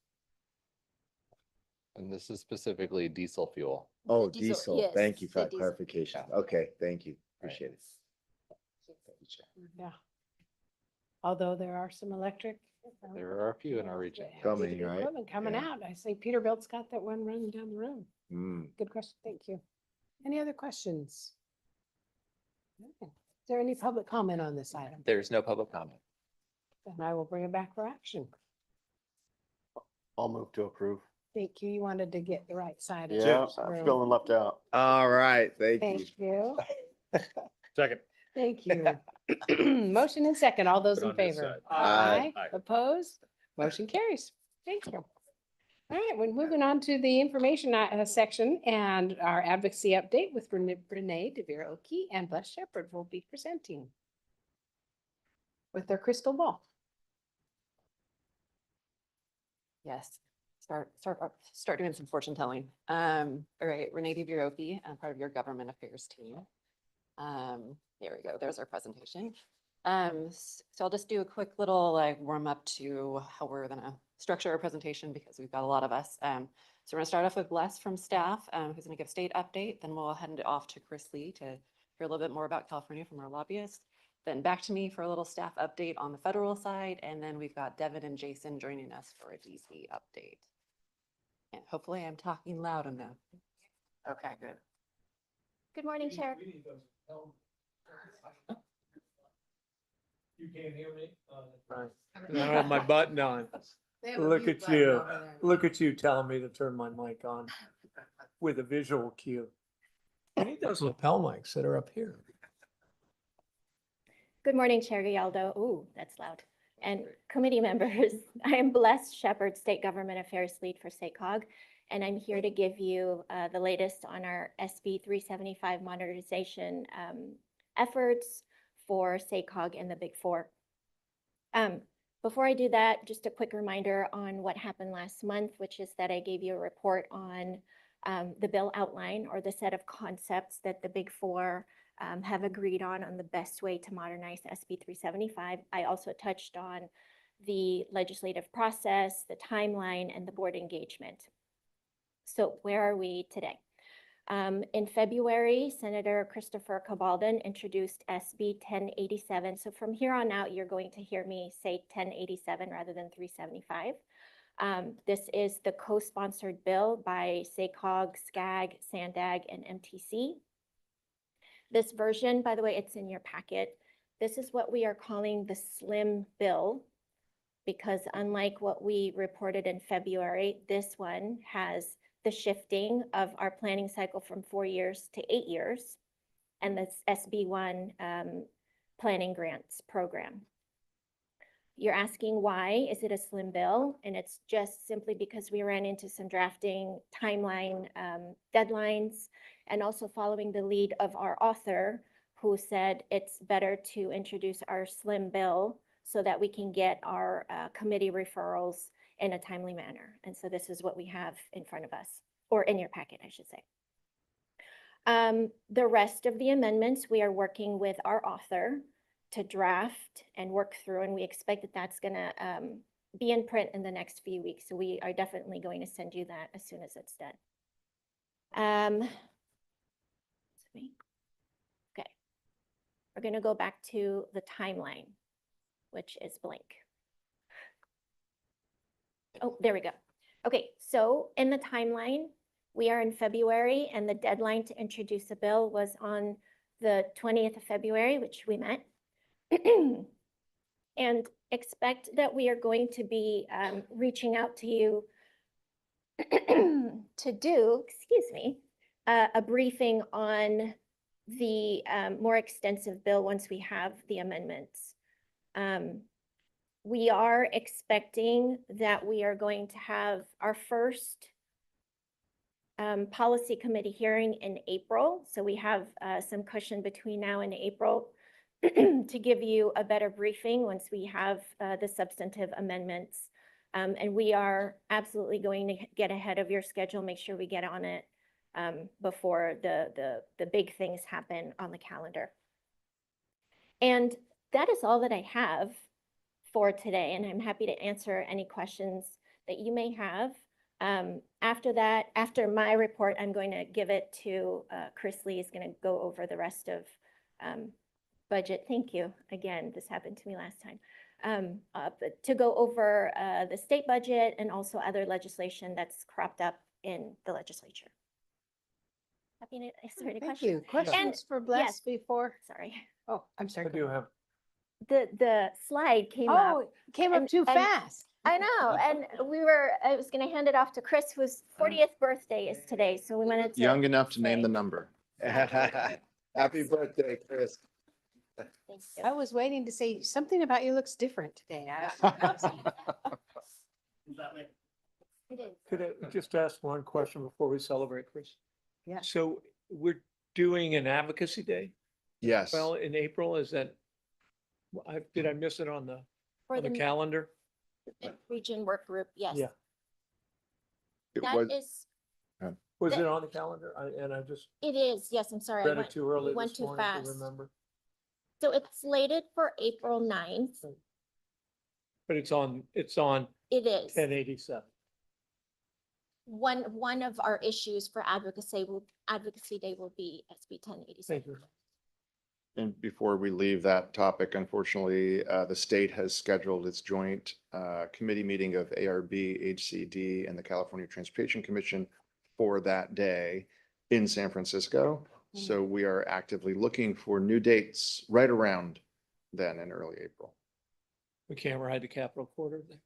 And this is specifically diesel fuel. oh, diesel, diesel, yes, thank you for the that diesel. clarification. Yeah. Okay, thank you, Right. appreciate it. Thank you, Chair. Yeah. Although there are some electric. There are a few in our region. Coming, right? Equipment coming Yeah. out. I say Peterbilt's got that one running down the road. Mm. Good question. Thank you. Any other questions? Okay. Is there any public comment on this item? There's no public comment. Then I will bring it back for action. I'll move to approve. Thank you. You wanted to get the right side. of Yeah, the I'm room. feeling left out. All right, thank you. Thank you. Second. Thank you. Motion and second. All those Put in on this favor? side. Aye. Aye. Opposed? Motion carries. Thank you. All right, we're moving on to the information section, and our advocacy update with Renee DeVere-Oki and Bless Shepherd will be presenting with their crystal ball. Yes, start doing some fortune telling. All right, Renee DeViroki, I'm part of your government affairs team. There we go, there's our presentation. So I'll just do a quick little like warm up to how we're gonna structure our presentation because we've got a lot of us. So we're gonna start off with Bless from staff, who's gonna give state update, then we'll hand it off to Chris Lee to hear a little bit more about California from our lobbyist. Then back to me for a little staff update on the federal side, and then we've got Devin and Jason joining us for a DC update. And hopefully I'm talking loud enough. Okay, good. Good morning, Chair. You can't hear me? I don't have my button on. Look at you. Look at you telling me to turn my mic on with a visual cue. I need those lapel mics that are up here. Good morning, Chair Gallardo. Ooh, that's loud. And committee members, I am Bless Shepherd, State Government Affairs Lead for SACOG, and I'm here to give you the latest on our SB 375 modernization efforts for SACOG and the Big Four. Before I do that, just a quick reminder on what happened last month, which is that I gave you a report on the bill outline or the set of concepts that the Big Four have agreed on the best way to modernize SB 375. I also touched on the legislative process, the timeline, and the board engagement. So where are we today? In February, Senator Christopher Cabaldon introduced SB 1087. So from here on out, you're going to hear me say 1087 rather than 375. This is the co-sponsored bill by SACOG, SCAG, SANDAG, and MTC. This version, by the way, it's in your packet. This is what we are calling the slim bill, because unlike what we reported in February, this one has the shifting of our planning cycle from 4 years to 8 years, and this SB1 planning grants program. You're asking why is it a slim bill? And it's just simply because we ran into some drafting timeline deadlines, and also following the lead of our author, who said it's better to introduce our slim bill so that we can get our committee referrals in a timely manner. And so this is what we have in front of us, or in your packet, I should say. The rest of the amendments, we are working with our author to draft and work through, and we expect that that's gonna be in print in the next few weeks. So we are definitely going to send you that as soon as it's done. Okay, we're gonna go back to the timeline, which is blank. Oh, there we go. Okay, so in the timeline, we are in February, and the deadline to introduce a bill was on the 20th of February, which we met. And expect that we are going to be reaching out to you to do, excuse me, a briefing on the more extensive bill once we have the amendments. We are expecting that we are going to have our first policy committee hearing in April. So we have some cushion between now and April to give you a better briefing once we have the substantive amendments. And we are absolutely going to get ahead of your schedule, make sure we get on it before the big things happen on the calendar. And that is all that I have for today, and I'm happy to answer any questions that you may have. After that, after my report, I'm going to give it to Chris Lee is going to go over the rest of budget. Thank you. Again, this happened to me last time. But to go over the state budget and also other legislation that's cropped up in the legislature. Happy to answer any Thank questions. you. Questions for Bless before? Sorry. Oh, I'm sorry. I go do ahead. have, The slide came up. Oh, it came up and- too and- fast. I know, and I was gonna hand it off to Chris, whose 40th birthday is today, so we wanted to. Young enough to name say the number. Happy birthday, Chris. thank you. I was waiting to say something about you looks different today. It is. could I just ask one question before we celebrate, Chris? Yeah. So we're doing an advocacy day, Yes. well, in April, is that? Did I miss it on For the the calendar? region work group, yes. Yeah. It That was, is, Was it on the calendar? I just it is, yes, I'm sorry. I read it went- too early went this too morning to fast. remember. So it's slated for April 9th. But it's on It is. 1087. One of our issues for advocacy day will be SB 1087. Thank you. and before we leave that topic, unfortunately, the state has scheduled its joint committee meeting of ARB, HCD, and the California Transportation Commission for that day in San Francisco. So we are actively looking for new dates right around then in early April. We can't ride the Capitol Quarter then.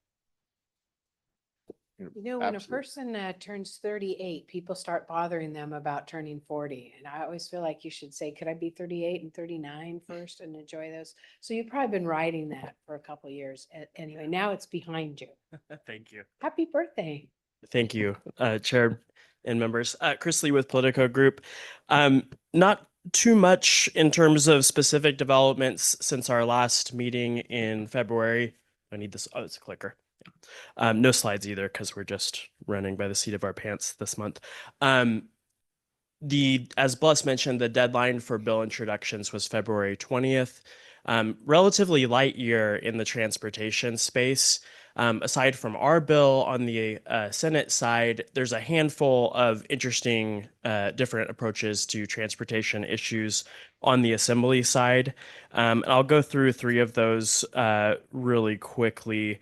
You know, when a Absolutely. person turns 38, people start bothering them about turning 40. And I always feel like you should say, could I be 38 and 39 first and enjoy those? So you've probably been riding that for a couple of years. Anyway, now it's behind you. Thank you. Happy birthday. Thank you, Chair and members. Chris Lee with Politico Group. Not too much in terms of specific developments since our last meeting in February. I need this. Oh, it's a clicker. No slides either because we're just running by the seat of our pants this month. As Bless mentioned, the deadline for bill introductions was February 20th. Relatively light year in the transportation space. Aside from our bill on the Senate side, there's a handful of interesting different approaches to transportation issues on the Assembly side. And I'll go through three of those really quickly,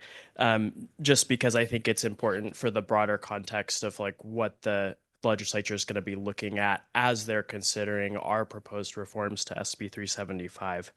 just because I think it's important for the broader context of like what the legislature is going to be looking at as they're considering our proposed reforms to SB 375.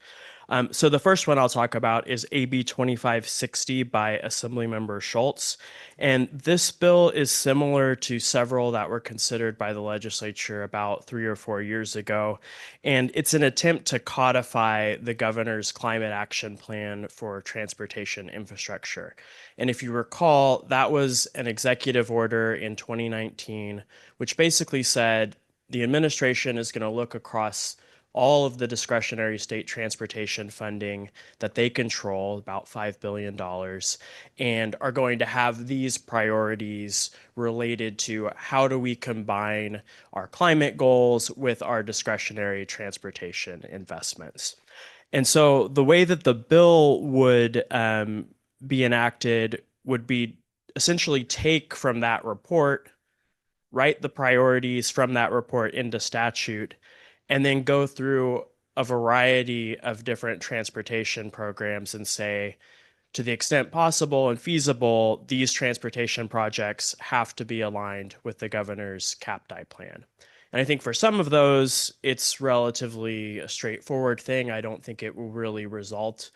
So the first one I'll talk about is AB 2560 by Assemblymember Schultz. And this bill is similar to several that were considered by the legislature about 3 or 4 years ago. And it's an attempt to codify the governor's climate action plan for transportation infrastructure. And if you recall, that was an executive order in 2019, which basically said the administration is going to look across all of the discretionary state transportation funding that they control, about $5 billion, and are going to have these priorities related to how do we combine our climate goals with our discretionary transportation investments. And so the way that the bill would be enacted would be essentially take from that report, write the priorities from that report into statute, and then go through a variety of different transportation programs and say, to the extent possible and feasible, these transportation projects have to be aligned with the governor's CAPTI plan. And I think for some of those, it's relatively a straightforward thing. I don't think it will really result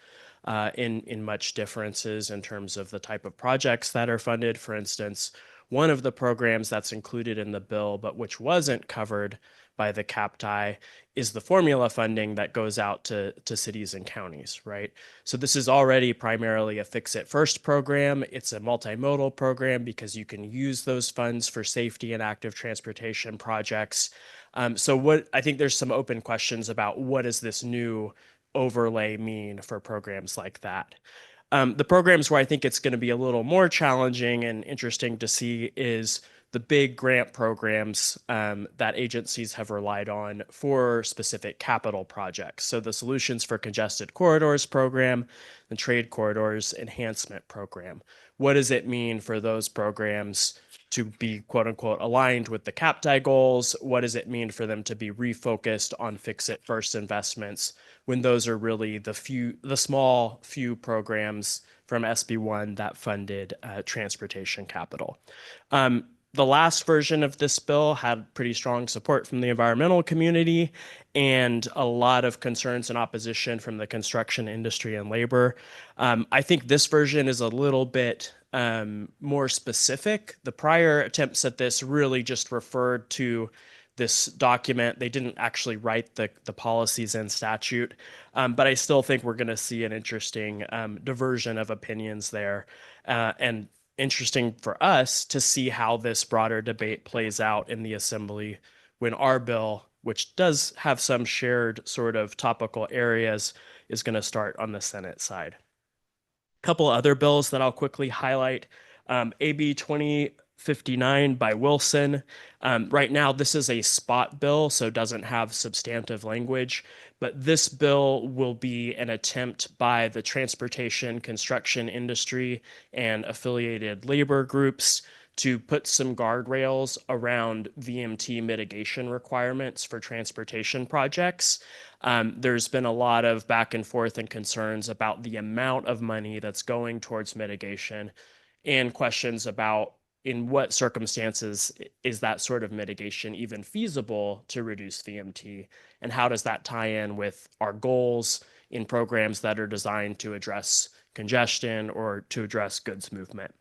in much differences in terms of the type of projects that are funded. For instance, one of the programs that's included in the bill, but which wasn't covered by the CAPTI, is the formula funding that goes out to cities and counties, right? So this is already primarily a Fix It First program. It's a multimodal program because you can use those funds for safety and active transportation projects. So what I think there's some open questions about what does this new overlay mean for programs like that. The programs where I think it's going to be a little more challenging and interesting to see is the big grant programs that agencies have relied on for specific capital projects. So the Solutions for Congested Corridors program, the Trade Corridors Enhancement program. What does it mean for those programs to be quote unquote aligned with the CAPTI goals? What does it mean for them to be refocused on fix it first investments when those are really the small few programs from SB1 that funded transportation capital? The last version of this bill had pretty strong support from the environmental community and a lot of concerns and opposition from the construction industry and labor. I think this version is a little bit more specific. The prior attempts at this really just referred to this document. They didn't actually write the policies and statute, but I still think we're going to see an interesting diversion of opinions there, and interesting for us to see how this broader debate plays out in the Assembly when our bill, which does have some shared sort of topical areas, is going to start on the Senate side. A couple other bills that I'll quickly highlight. AB 2059 by Wilson. Right now, this is a spot bill, so doesn't have substantive language, but this bill will be an attempt by the transportation construction industry and affiliated labor groups to put some guardrails around VMT mitigation requirements for transportation projects. There's been a lot of back and forth and concerns about the amount of money that's going towards mitigation and questions about in what circumstances is that sort of mitigation even feasible to reduce VMT? And how does that tie in with our goals in programs that are designed to address congestion or to address goods movement?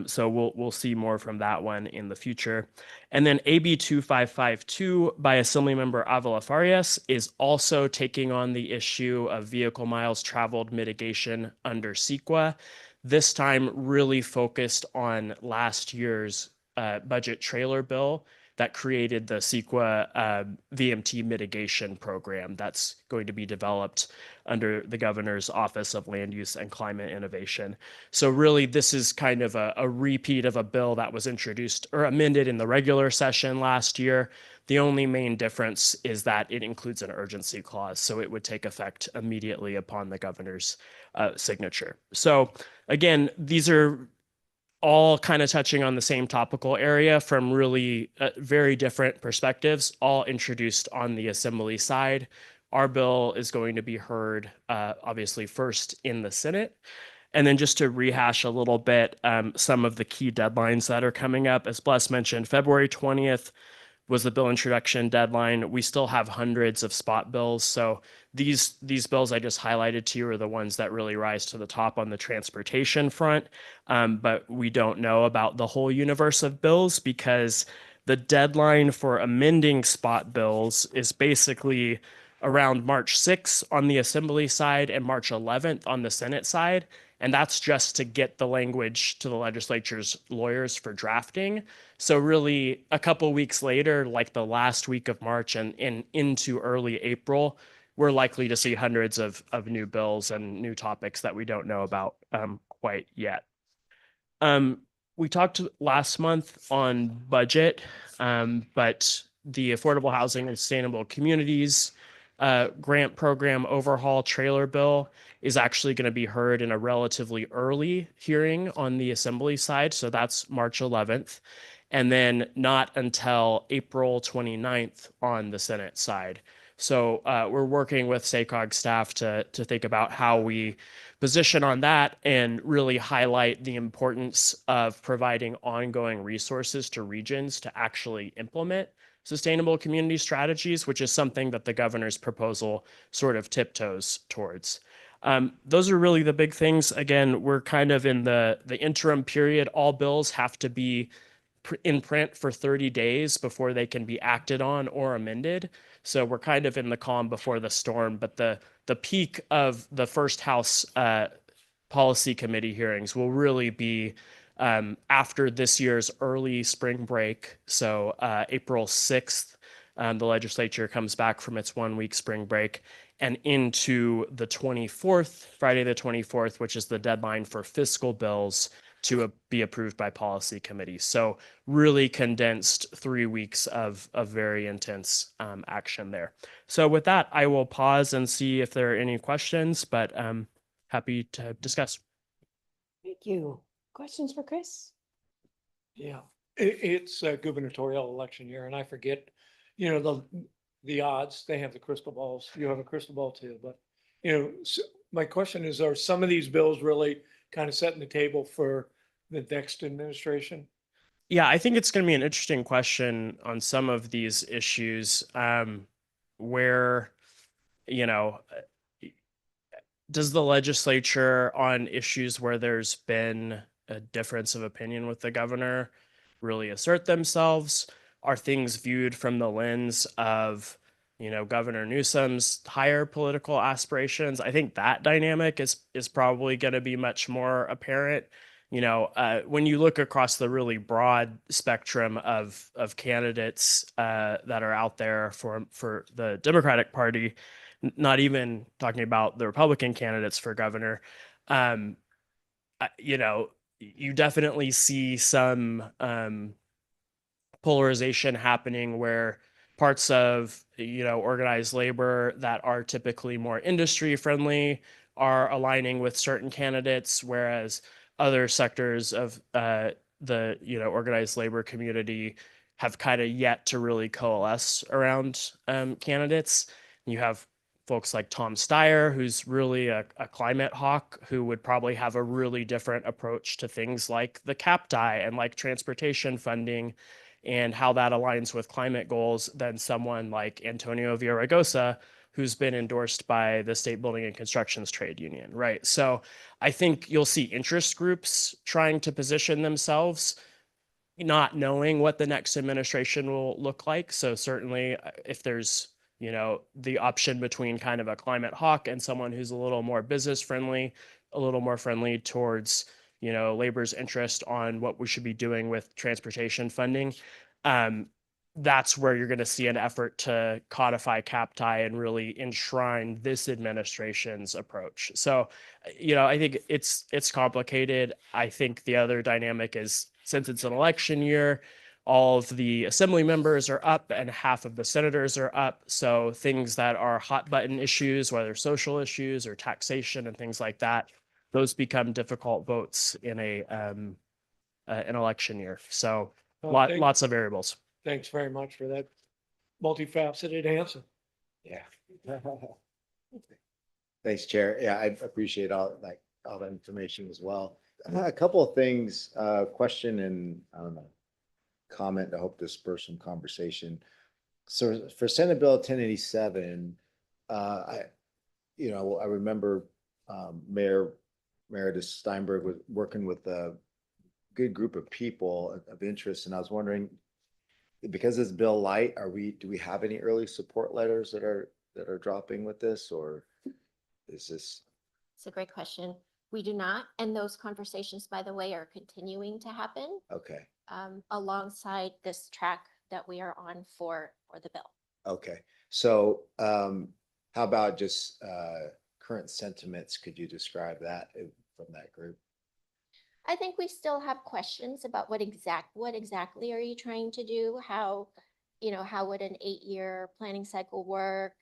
So we'll see more from that one in the future. And then AB 2552 by Assemblymember Avila Farias is also taking on the issue of vehicle miles traveled mitigation under CEQA. This time really focused on last year's budget trailer bill that created the CEQA VMT mitigation program that's going to be developed under the Governor's Office of Land Use and Climate Innovation. So really, this is kind of a repeat of a bill that was introduced or amended in the regular session last year. The only main difference is that it includes an urgency clause, so it would take effect immediately upon the governor's signature. So again, these are all kind of touching on the same topical area from really very different perspectives, all introduced on the Assembly side. Our bill is going to be heard obviously first in the Senate. And then just to rehash a little bit, some of the key deadlines that are coming up, as Bless mentioned, February 20th was the bill introduction deadline. We still have hundreds of spot bills. So these bills I just highlighted to you are the ones that really rise to the top on the transportation front. But we don't know about the whole universe of bills because the deadline for amending spot bills is basically around March 6th on the Assembly side and March 11th on the Senate side. And that's just to get the language to the legislature's lawyers for drafting. So really a couple weeks later, like the last week of March and into early April, we're likely to see hundreds of new bills and new topics that we don't know about quite yet. We talked last month on budget, but the Affordable Housing and Sustainable Communities grant program overhaul trailer bill is actually going to be heard in a relatively early hearing on the Assembly side. So that's March 11th. And then not until April 29th on the Senate side. So we're working with SACOG staff to think about how we position on that and really highlight the importance of providing ongoing resources to regions to actually implement sustainable community strategies, which is something that the governor's proposal sort of tiptoes towards. Those are really the big things. Again, we're kind of in the interim period. All bills have to be in print for 30 days before they can be acted on or amended. So we're kind of in the calm before the storm, but the peak of the first House Policy Committee hearings will really be after this year's early spring break. So April 6th, the legislature comes back from its 1-week spring break and into the 24th, Friday the 24th, which is the deadline for fiscal bills to be approved by policy committee. So really condensed 3 weeks of very intense action there. So with that, I will pause and see if there are any questions, but happy to discuss. Thank you. Questions for Chris? Yeah, it's a gubernatorial election year and I forget, the odds, they have the crystal balls. You have a crystal ball too, but, my question is, are some of these bills really kind of setting the table for the next administration? Yeah, I think it's going to be an interesting question on some of these issues where, you know, does the legislature on issues where there's been a difference of opinion with the governor really assert themselves? Are things viewed from the lens of, Governor Newsom's higher political aspirations? I think that dynamic is probably going to be much more apparent. When you look across the really broad spectrum of candidates that are out there for the Democratic Party, not even talking about the Republican candidates for governor, you definitely see some polarization happening where parts of organized labor that are typically more industry friendly are aligning with certain candidates, whereas other sectors of the organized labor community have kind of yet to really coalesce around candidates. You have folks like Tom Steyer, who's really a climate hawk, who would probably have a really different approach to things like the CAPTI and like transportation funding and how that aligns with climate goals than someone like Antonio Villaraigosa, who's been endorsed by the State Building and Constructions Trade Union, right? So I think you'll see interest groups trying to position themselves, not knowing what the next administration will look like. So certainly if there's, the option between kind of a climate hawk and someone who's a little more business friendly, a little more friendly towards, labor's interest on what we should be doing with transportation funding, that's where you're going to see an effort to codify CAPTI and really enshrine this administration's approach. So, I think it's complicated. I think the other dynamic is, since it's an election year, all of the assembly members are up and half of the senators are up. So things that are hot button issues, whether social issues or taxation and things like that, those become difficult votes in an election year. So lots of variables. Thanks very much for that multifaceted answer. Yeah. Thanks, Chair. Yeah, I appreciate all that information as well. A couple of things, question and I don't know, comment to hope to spur some conversation. So for Senate Bill 1087, I remember Meredith Steinberg was working with a good group of people of interest, and I was wondering, because it's bill light, do we have any early support letters that are dropping with this, or is this? It's a great question. We do not, and those conversations, by the way, are continuing to happen Okay. Alongside this track that we are on for the bill. Okay. So how about just current sentiments? Could you describe that from that group? I think we still have questions about what exactly are you trying to do? How would an 8-year planning cycle work?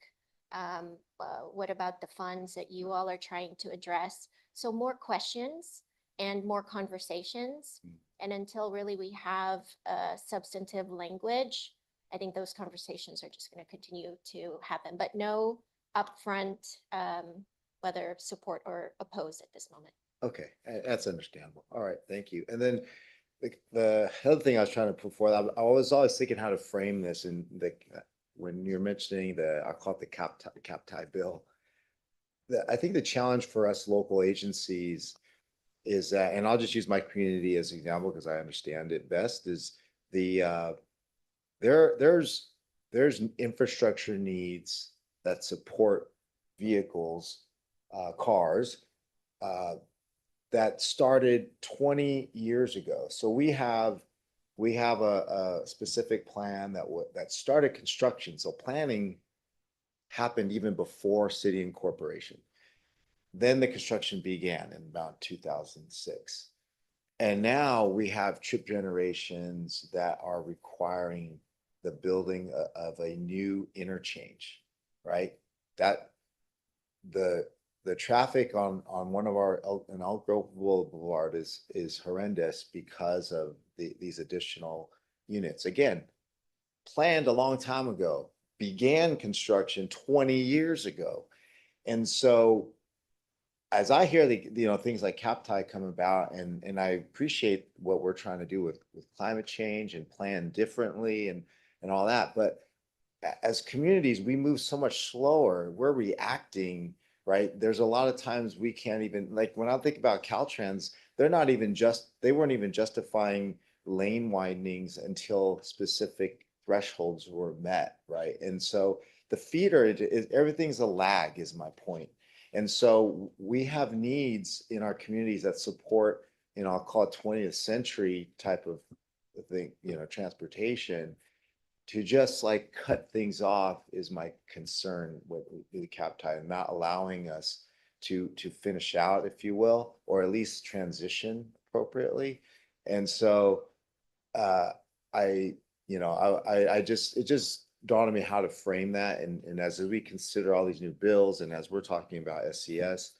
What about the funds that you all are trying to address? So more questions and more conversations. And until really we have substantive language, I think those conversations are just going to continue to happen, but no upfront, whether support or oppose at this moment. Okay, that's understandable. All right, thank you. And then the other thing I was trying to put forward, I was always thinking how to frame this, and when you're mentioning I'll call it the CAPTI bill. I think the challenge for us local agencies is that, and I'll just use my community as an example because I understand it best, is there's infrastructure needs that support vehicles, cars, that started 20 years ago. So we have a specific plan that started construction. So planning happened even before city incorporation. Then the construction began in about 2006. And now we have trip generations that are requiring the building of a new interchange, right? That the traffic on one of our, in Elk Grove Boulevard is horrendous because of these additional units. Again, planned a long time ago, began construction 20 years ago. And so as I hear things like CapTI come about, and I appreciate what we're trying to do with climate change and plan differently and all that, but as communities, we move so much slower. We're reacting, right? There's a lot of times we can't even, like, when I think about Caltrans, they weren't even justifying lane widenings until specific thresholds were met, right? And so the feeder is everything's a lag, is my point. And so we have needs in our communities that support, I'll call it 20th century type of thing, transportation. To just like cut things off is my concern with the CapTI, and not allowing us to finish out, if you will, or at least transition appropriately. And so it just dawned on me how to frame that. And as we consider all these new bills, and as we're talking about SCS,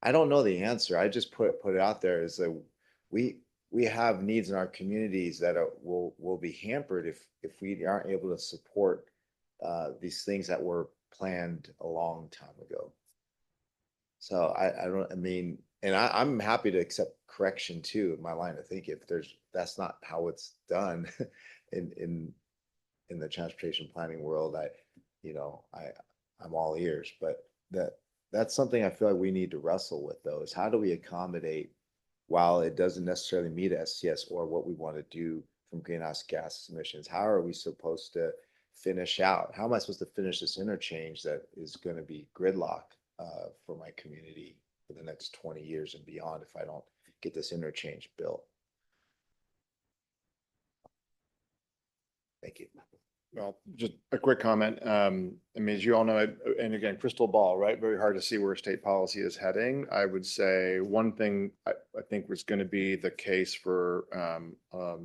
I don't know the answer. I just put it out there is that we have needs in our communities that will be hampered if we aren't able to support these things that were planned a long time ago. So I'm happy to accept correction too, in my line of thinking, if that's not how it's done in the transportation planning world. I'm all ears, but that's something I feel like we need to wrestle with, though, is how do we accommodate, while it doesn't necessarily meet SCS or what we want to do from greenhouse gas emissions, how are we supposed to finish out? How am I supposed to finish this interchange that is going to be gridlock for my community for the next 20 years and beyond if I don't get this interchange built? Thank you. Well, just a quick comment. As you all know, and again, crystal ball, right? Very hard to see where state policy is heading. I would say one thing I think was going to be the case for a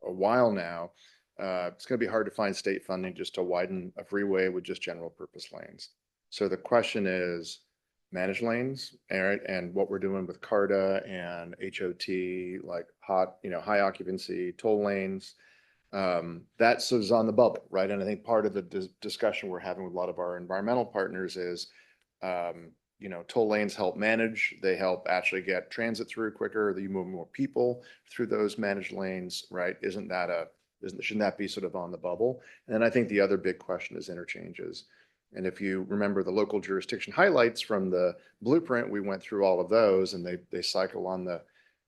while now. It's going to be hard to find state funding just to widen a freeway with just general purpose lanes. So the question is managed lanes, right? And what we're doing with CARTA and HOT, like high occupancy toll lanes. That sort of on the bubble, right? And I think part of the discussion we're having with a lot of our environmental partners is, toll lanes help manage, they help actually get transit through quicker, you move more people through those managed lanes, right? Shouldn't that be sort of on the bubble? And then I think the other big question is interchanges. And if you remember the local jurisdiction highlights from the blueprint, we went through all of those, and they cycle on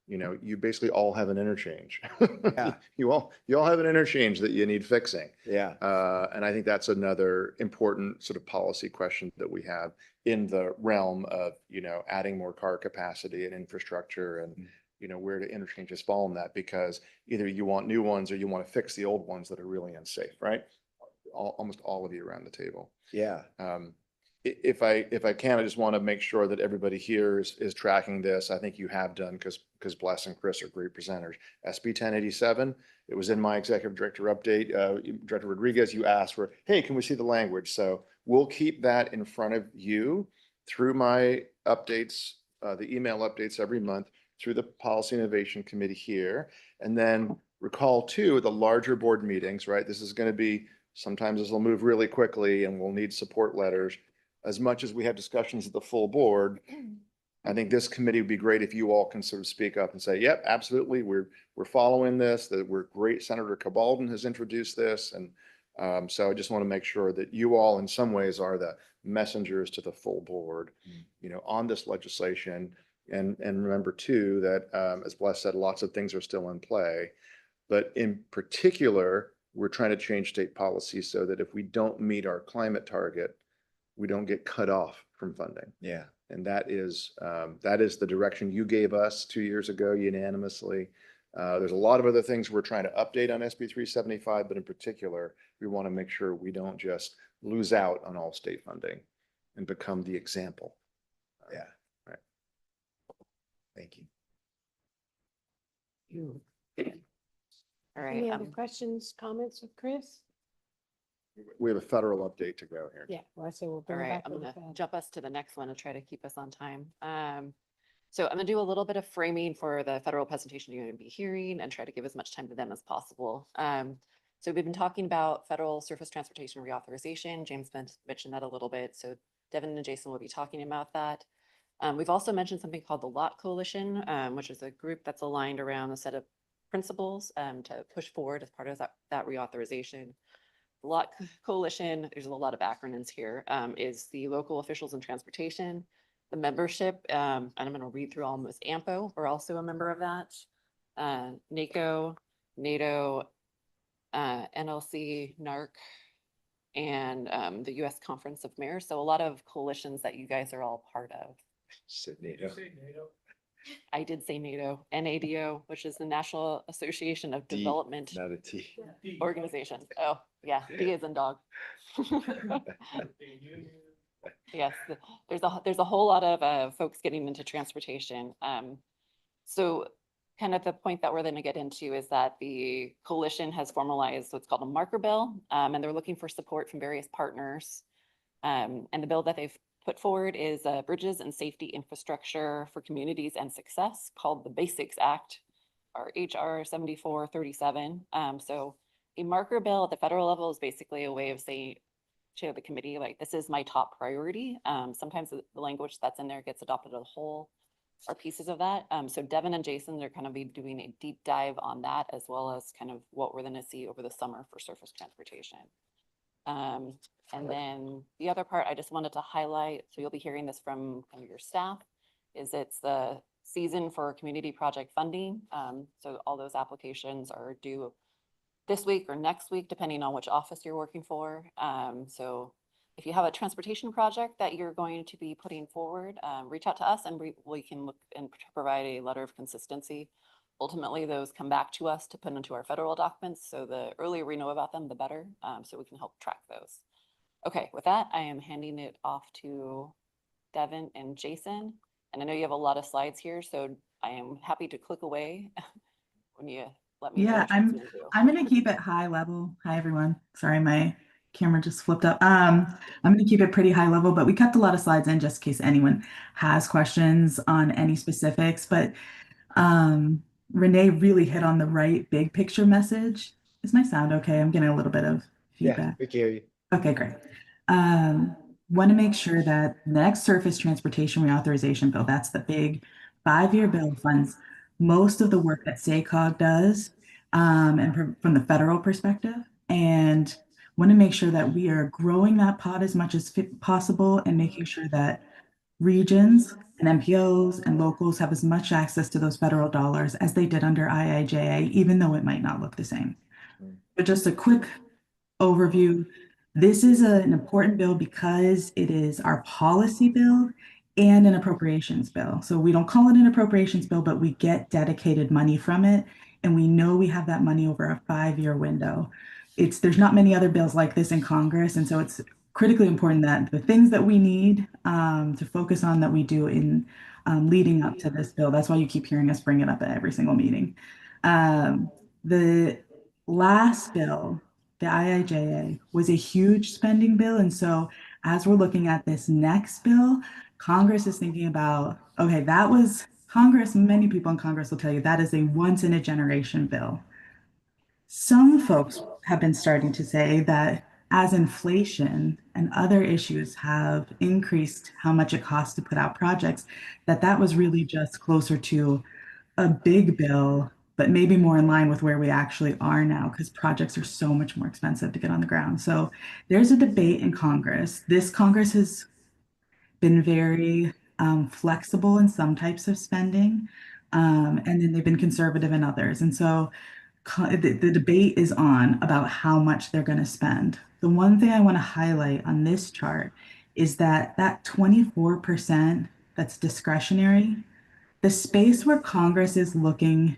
you basically all have an interchange. Yeah. You all have an interchange that you need fixing. Yeah. And I think that's another important sort of policy question that we have in the realm of, adding more car capacity and infrastructure, and, where do interchanges fall in that? Because either you want new ones or you want to fix the old ones that are really unsafe, right? Almost all of you around the table. Yeah. If I can, I just want to make sure that everybody here is tracking this. I think you have done, because Bless and Chris are great presenters. SB 1087, it was in my executive director update. Director Rodriguez, you asked for, hey, can we see the language? So we'll keep that in front of you through my updates, the email updates every month, through the Policy Innovation Committee here. And then recall too, the larger board meetings, right? This is going to be, sometimes this will move really quickly and we'll need support letters. As much as we have discussions at the full board, I think this committee would be great if you all can sort of speak up and say, yep, absolutely, we're following this, that we're great. Senator Cabaldon has introduced this. And so I just want to make sure that you all in some ways are the messengers to the full board, on this legislation. And remember too, that as Bless said, lots of things are still in play, but in particular, we're trying to change state policy so that if we don't meet our climate target, we don't get cut off from funding. Yeah. And that is the direction you gave us 2 years ago unanimously. There's a lot of other things we're trying to update on SB 375, but in particular, we want to make sure we don't just lose out on all state funding and become the example. Yeah. Right. Thank you. All right. Any other questions, comments with Chris? We have a federal update to go here. Yeah, well, I say we'll All bring it right, back. I'm with gonna the Fed. jump us to the next one and try to keep us on time. So I'm gonna do a little bit of framing for the federal presentation you're gonna be hearing and try to give as much time to them as possible. So we've been talking about federal surface transportation reauthorization. James mentioned that a little bit. So Devin and Jason will be talking about that. We've also mentioned something called the LOT Coalition, which is a group that's aligned around a set of principles to push forward as part of that reauthorization. The LOT Coalition, there's a lot of acronyms here, is the local officials in transportation, the membership, and I'm going to read through almost AMPO, we're also a member of that. NACO, NATO, NLC, NARC, and the US Conference of Mayors. So a lot of coalitions that you guys are all part of. Sydney. I did say NATO, NADO, which is the National Association of Development Not a T. Organizations. Oh, yeah, D is in dog. Yes, there's a whole lot of folks getting into transportation. So kind of the point that we're going to get into is that the coalition has formalized what's called a marker bill, and they're looking for support from various partners. And the bill that they've put forward is Bridges and Safety Infrastructure for Communities and Success, called the Basics Act, or HR 7437. So a marker bill at the federal level is basically a way of saying to the committee, like, this is my top priority. Sometimes the language that's in there gets adopted as a whole or pieces of that. So Devin and Jason are kind of be doing a deep dive on that, as well as kind of what we're going to see over the summer for surface transportation. And then the other part I just wanted to highlight, so you'll be hearing this from kind of your staff, is it's the season for community project funding. So all those applications are due this week or next week, depending on which office you're working for. So if you have a transportation project that you're going to be putting forward, reach out to us and we can look and provide a letter of consistency. Ultimately, those come back to us to put into our federal documents. So the earlier we know about them, the better. So we can help track those. Okay, with that, I am handing it off to Devin and Jason. And I know you have a lot of slides here, so I am happy to click away when you let me know. Yeah, which ones to do. I'm gonna keep it high level. Hi, everyone. Sorry, my camera just flipped up. I'm gonna keep it pretty high level, but we kept a lot of slides in just in case anyone has questions on any specifics. But Renee really hit on the right big picture message. Is my sound okay? I'm getting a little bit of Yeah, feedback. we can hear you. Okay, great. Want to make sure that the next surface transportation reauthorization bill, that's the big 5-year bill, funds most of the work that SACOG does, and from the federal perspective, and want to make sure that we are growing that pot as much as possible and making sure that regions and MPOs and locals have as much access to those federal dollars as they did under IIJA, even though it might not look the same. But just a quick overview. This is an important bill because it is our policy bill and an appropriations bill. So we don't call it an appropriations bill, but we get dedicated money from it. And we know we have that money over a 5-year window. There's not many other bills like this in Congress. And so it's critically important that the things that we need to focus on that we do in leading up to this bill. That's why you keep hearing us bring it up at every single meeting. The last bill, the IIJA, was a huge spending bill. And so as we're looking at this next bill, Congress is thinking about, okay, that was Congress, many people in Congress will tell you that is a once in a generation bill. Some folks have been starting to say that as inflation and other issues have increased how much it costs to put out projects, that was really just closer to a big bill, but maybe more in line with where we actually are now, because projects are so much more expensive to get on the ground. So there's a debate in Congress. This Congress has been very flexible in some types of spending, and then they've been conservative in others. And so the debate is on about how much they're going to spend. The one thing I want to highlight on this chart is that 24% that's discretionary, the space where Congress is looking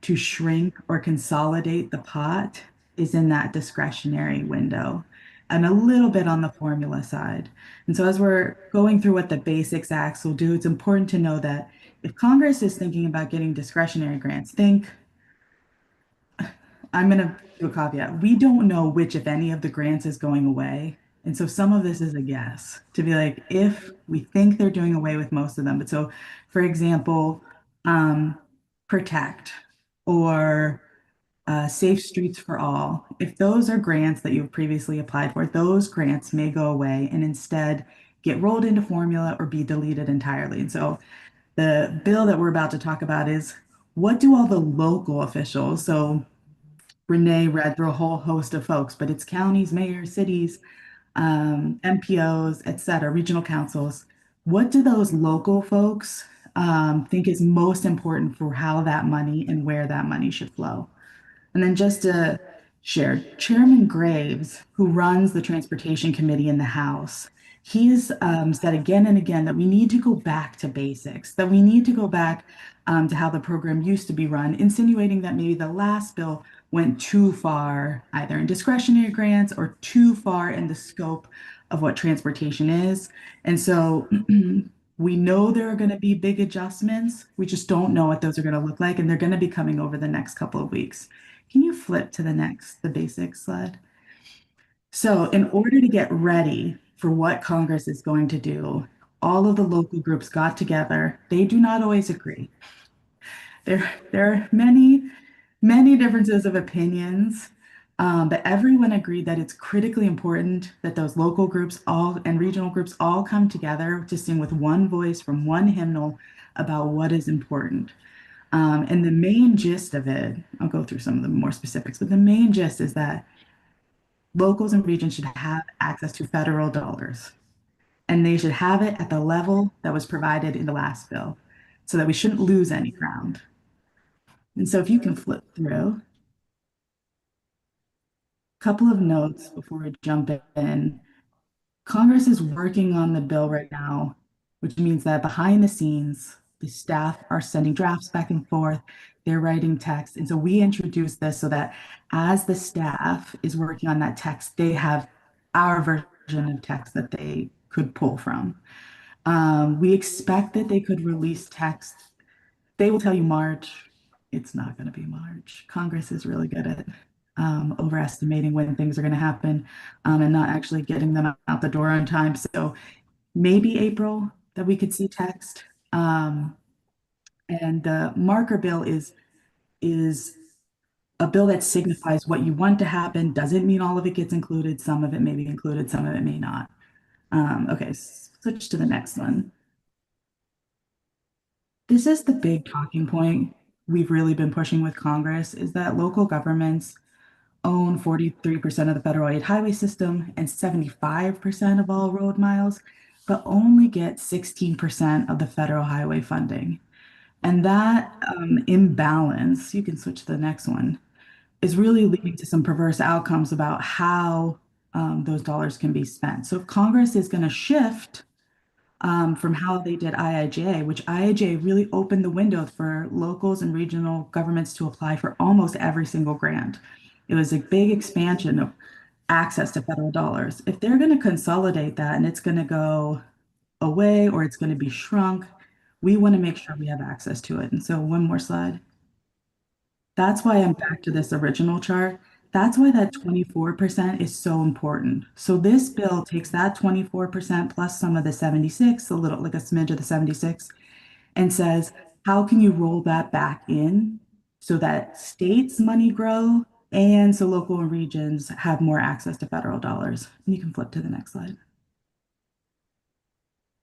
to shrink or consolidate the pot is in that discretionary window and a little bit on the formula side. And so as we're going through what the Basics Acts will do, it's important to know that if Congress is thinking about getting discretionary grants, think I'm gonna do a caveat. We don't know which, if any, of the grants is going away. And so some of this is a guess to be like, if we think they're doing away with most of them. But so, for example, Protect or Safe Streets for All, if those are grants that you've previously applied for, those grants may go away and instead get rolled into formula or be deleted entirely. And so the bill that we're about to talk about is what do all the local officials, so Renee read through a whole host of folks, but it's counties, mayors, cities, MPOs, et cetera, regional councils. What do those local folks think is most important for how that money and where that money should flow? And then just to share, Chairman Graves, who runs the Transportation Committee in the House, he's said again and again that we need to go back to basics, that we need to go back to how the program used to be run, insinuating that maybe the last bill went too far, either in discretionary grants or too far in the scope of what transportation is. And so we know there are going to be big adjustments. We just don't know what those are going to look like, and they're going to be coming over the next couple of weeks. Can you flip to the basic slide? So in order to get ready for what Congress is going to do, all of the local groups got together. They do not always agree. There are many differences of opinions, but everyone agreed that it's critically important that those local groups all and regional groups all come together to sing with one voice from one hymnal about what is important. And the main gist of it, I'll go through some of the more specifics, but the main gist is that locals and regions should have access to federal dollars. And they should have it at the level that was provided in the last bill so that we shouldn't lose any ground. And so if you can flip through, a couple of notes before we jump in. Congress is working on the bill right now, which means that behind the scenes, the staff are sending drafts back and forth, they're writing text. And so we introduced this so that as the staff is working on that text, they have our version of text that they could pull from. We expect that they could release text. They will tell you March. It's not going to be March. Congress is really good at overestimating when things are going to happen and not actually getting them out the door on time. So maybe April that we could see text. And the marker bill is a bill that signifies what you want to happen. Doesn't mean all of it gets included. Some of it may be included, some of it may not. Okay, switch to the next one. This is the big talking point we've really been pushing with Congress, is that local governments own 43% of the federal aid highway system and 75% of all road miles, but only get 16% of the federal highway funding. And that imbalance, you can switch to the next one, is really leading to some perverse outcomes about how those dollars can be spent. So if Congress is going to shift from how they did IIJA, which IIJA really opened the window for locals and regional governments to apply for almost every single grant. It was a big expansion of access to federal dollars. If they're going to consolidate that and it's going to go away or it's going to be shrunk, we want to make sure we have access to it. And so one more slide. That's why I'm back to this original chart. That's why that 24% is so important. So this bill takes that 24% plus some of the 76, a little like a smidge of the 76, and says, how can you roll that back in so that states' money grow and so local and regions have more access to federal dollars? And you can flip to the next slide.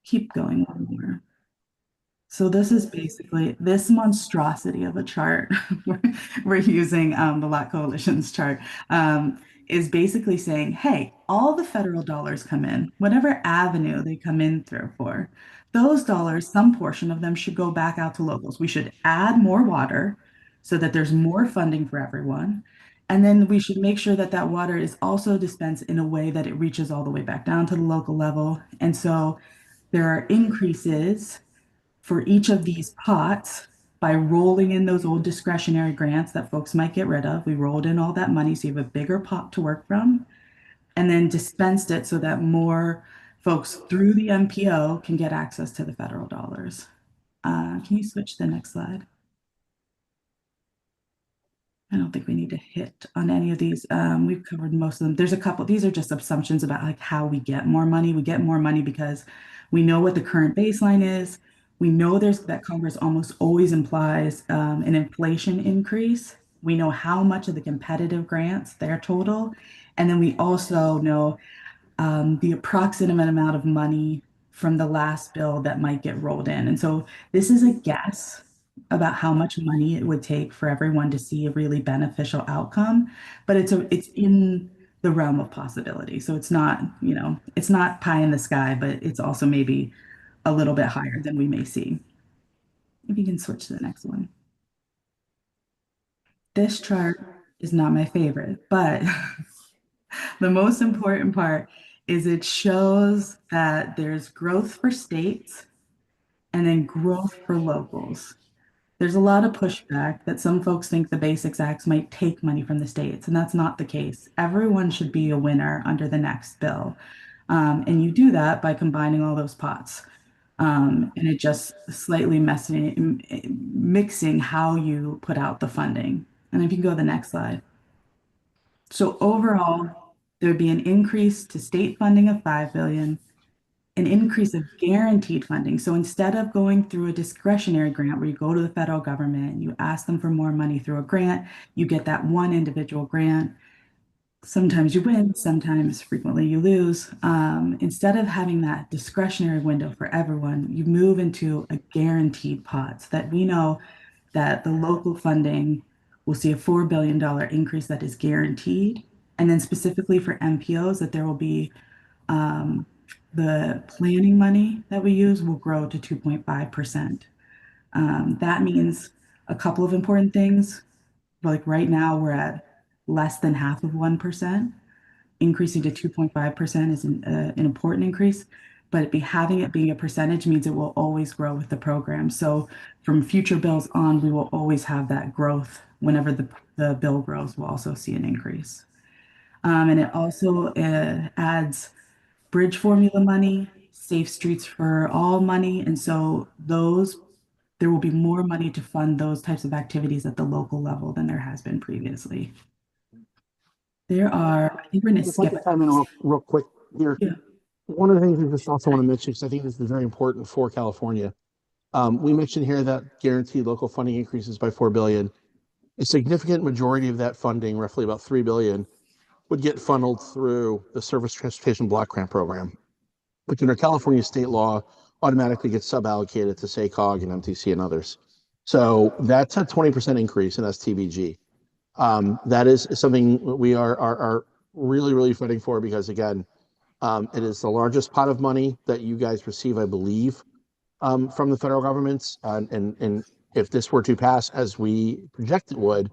Keep going one more. So this is basically this monstrosity of a chart we're using the Lot Coalition's chart is basically saying, hey, all the federal dollars come in, whatever avenue they come in through for, those dollars, some portion of them should go back out to locals. We should add more water so that there's more funding for everyone. And then we should make sure that that water is also dispensed in a way that it reaches all the way back down to the local level. And so there are increases for each of these pots by rolling in those old discretionary grants that folks might get rid of. We rolled in all that money so you have a bigger pot to work from, and then dispensed it so that more folks through the MPO can get access to the federal dollars. Can you switch to the next slide? I don't think we need to hit on any of these. We've covered most of them. There's a couple, these are just assumptions about like how we get more money. We get more money because we know what the current baseline is. We know that Congress almost always implies an inflation increase. We know how much of the competitive grants, their total. And then we also know the approximate amount of money from the last bill that might get rolled in. And so this is a guess about how much money it would take for everyone to see a really beneficial outcome, but it's in the realm of possibility. So it's not, it's not pie in the sky, but it's also maybe a little bit higher than we may see. If you can switch to the next one. This chart is not my favorite, but the most important part is it shows that there's growth for states and then growth for locals. There's a lot of pushback that some folks think the Basics Act might take money from the states, and that's not the case. Everyone should be a winner under the next bill. And you do that by combining all those pots. And it just slightly mixing how you put out the funding. And if you can go to the next slide. So overall, there would be an increase to state funding of $5 billion, an increase of guaranteed funding. So instead of going through a discretionary grant where you go to the federal government, you ask them for more money through a grant, you get that one individual grant. Sometimes you win, sometimes frequently you lose. Instead of having that discretionary window for everyone, you move into a guaranteed pot so that we know that the local funding will see a $4 billion increase that is guaranteed. And then specifically for MPOs, that there will be the planning money that we use will grow to 2.5%. That means a couple of important things. Like right now, we're at less than half of 1%. Increasing to 2.5% is an important increase, but having it being a percentage means it will always grow with the program. So from future bills on, we will always have that growth. Whenever the bill grows, we'll also see an increase. And it also adds bridge formula money, Safe Streets for All money. And so there will be more money to fund those types of activities at the local level than there has been previously. I think we're going to skip it. Time in real quick here. Yeah. One of the things we just also want to mention, because I think this is very important for California. We mentioned here that guaranteed local funding increases by $4 billion. A significant majority of that funding, roughly about $3 billion, would get funneled through the Surface Transportation Block Grant Program, which under California state law automatically gets sub-allocated to SACOG and MTC and others. So that's a 20% increase in STBG. That is something we are really, really fighting for because, again, it is the largest pot of money that you guys receive, I believe, from the federal governments. And if this were to pass as we project it would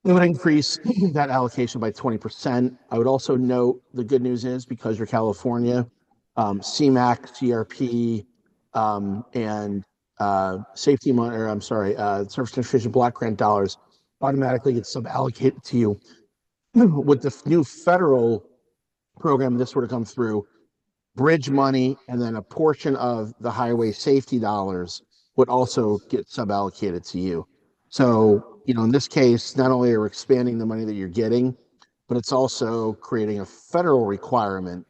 increase that allocation by 20%. I would also note the good news is because you're California, CMAQ, CRP, and safety money, or Surface Transportation Block Grant dollars automatically get sub-allocated to you. With the new federal program, this were to come through, bridge money and then a portion of the highway safety dollars would also get sub-allocated to you. So, in this case, not only are we expanding the money that you're getting, but it's also creating a federal requirement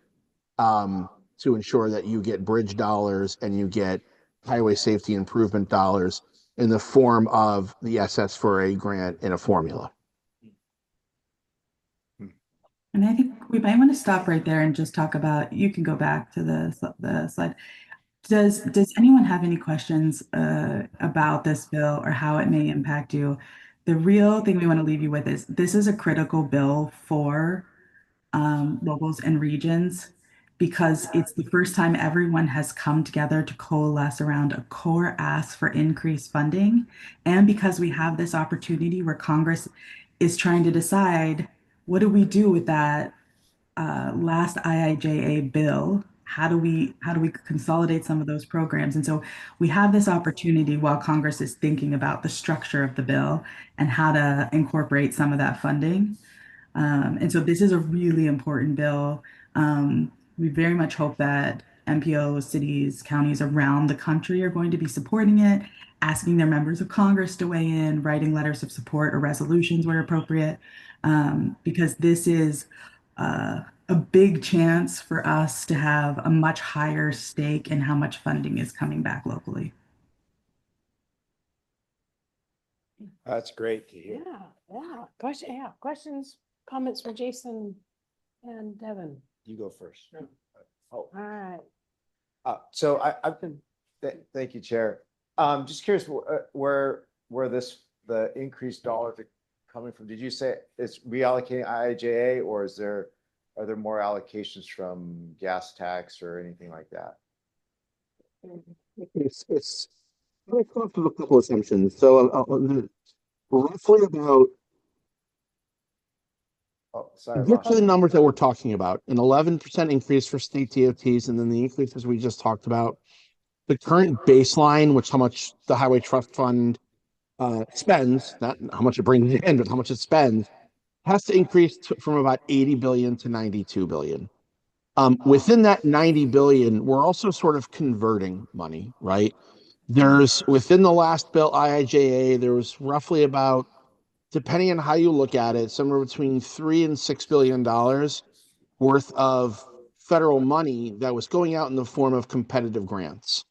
to ensure that you get bridge dollars and you get highway safety improvement dollars in the form of the SS4A grant in a formula. And I think we might want to stop right there and just talk about, you can go back to the slide. Does anyone have any questions about this bill or how it may impact you? The real thing we want to leave you with is this is a critical bill for locals and regions because it's the first time everyone has come together to coalesce around a core ask for increased funding. And because we have this opportunity where Congress is trying to decide, what do we do with that last IIJA bill? How do we consolidate some of those programs? And so we have this opportunity while Congress is thinking about the structure of the bill and how to incorporate some of that funding. And so this is a really important bill. We very much hope that MPOs, cities, counties around the country are going to be supporting it asking their members of Congress to weigh in, writing letters of support or resolutions where appropriate, because this is a big chance for us to have a much higher stake in how much funding is coming back locally. That's great to hear. Yeah. Questions, comments for Jason and Devin? You go first. Oh, All right. so I've been, thank you, Chair. Just curious where the increased dollars are coming from? Did you say it's reallocating IIJA, or are there more allocations from gas tax or anything like that? It's a couple assumptions. So roughly about, Oh, sorry. get to Lon. the numbers that we're talking about, an 11% increase for state DOTs, and then the increases we just talked about. The current baseline, which how much the Highway Trust Fund spends, not how much it brings in, but how much it spends, has to increase from about 80 billion to 92 billion. Within that 90 billion, we're also sort of converting money, right? There's within the last bill IIJA, there was roughly about, depending on how you look at it, somewhere between $3 and $6 billion worth of federal money that was going out in the form of competitive grants.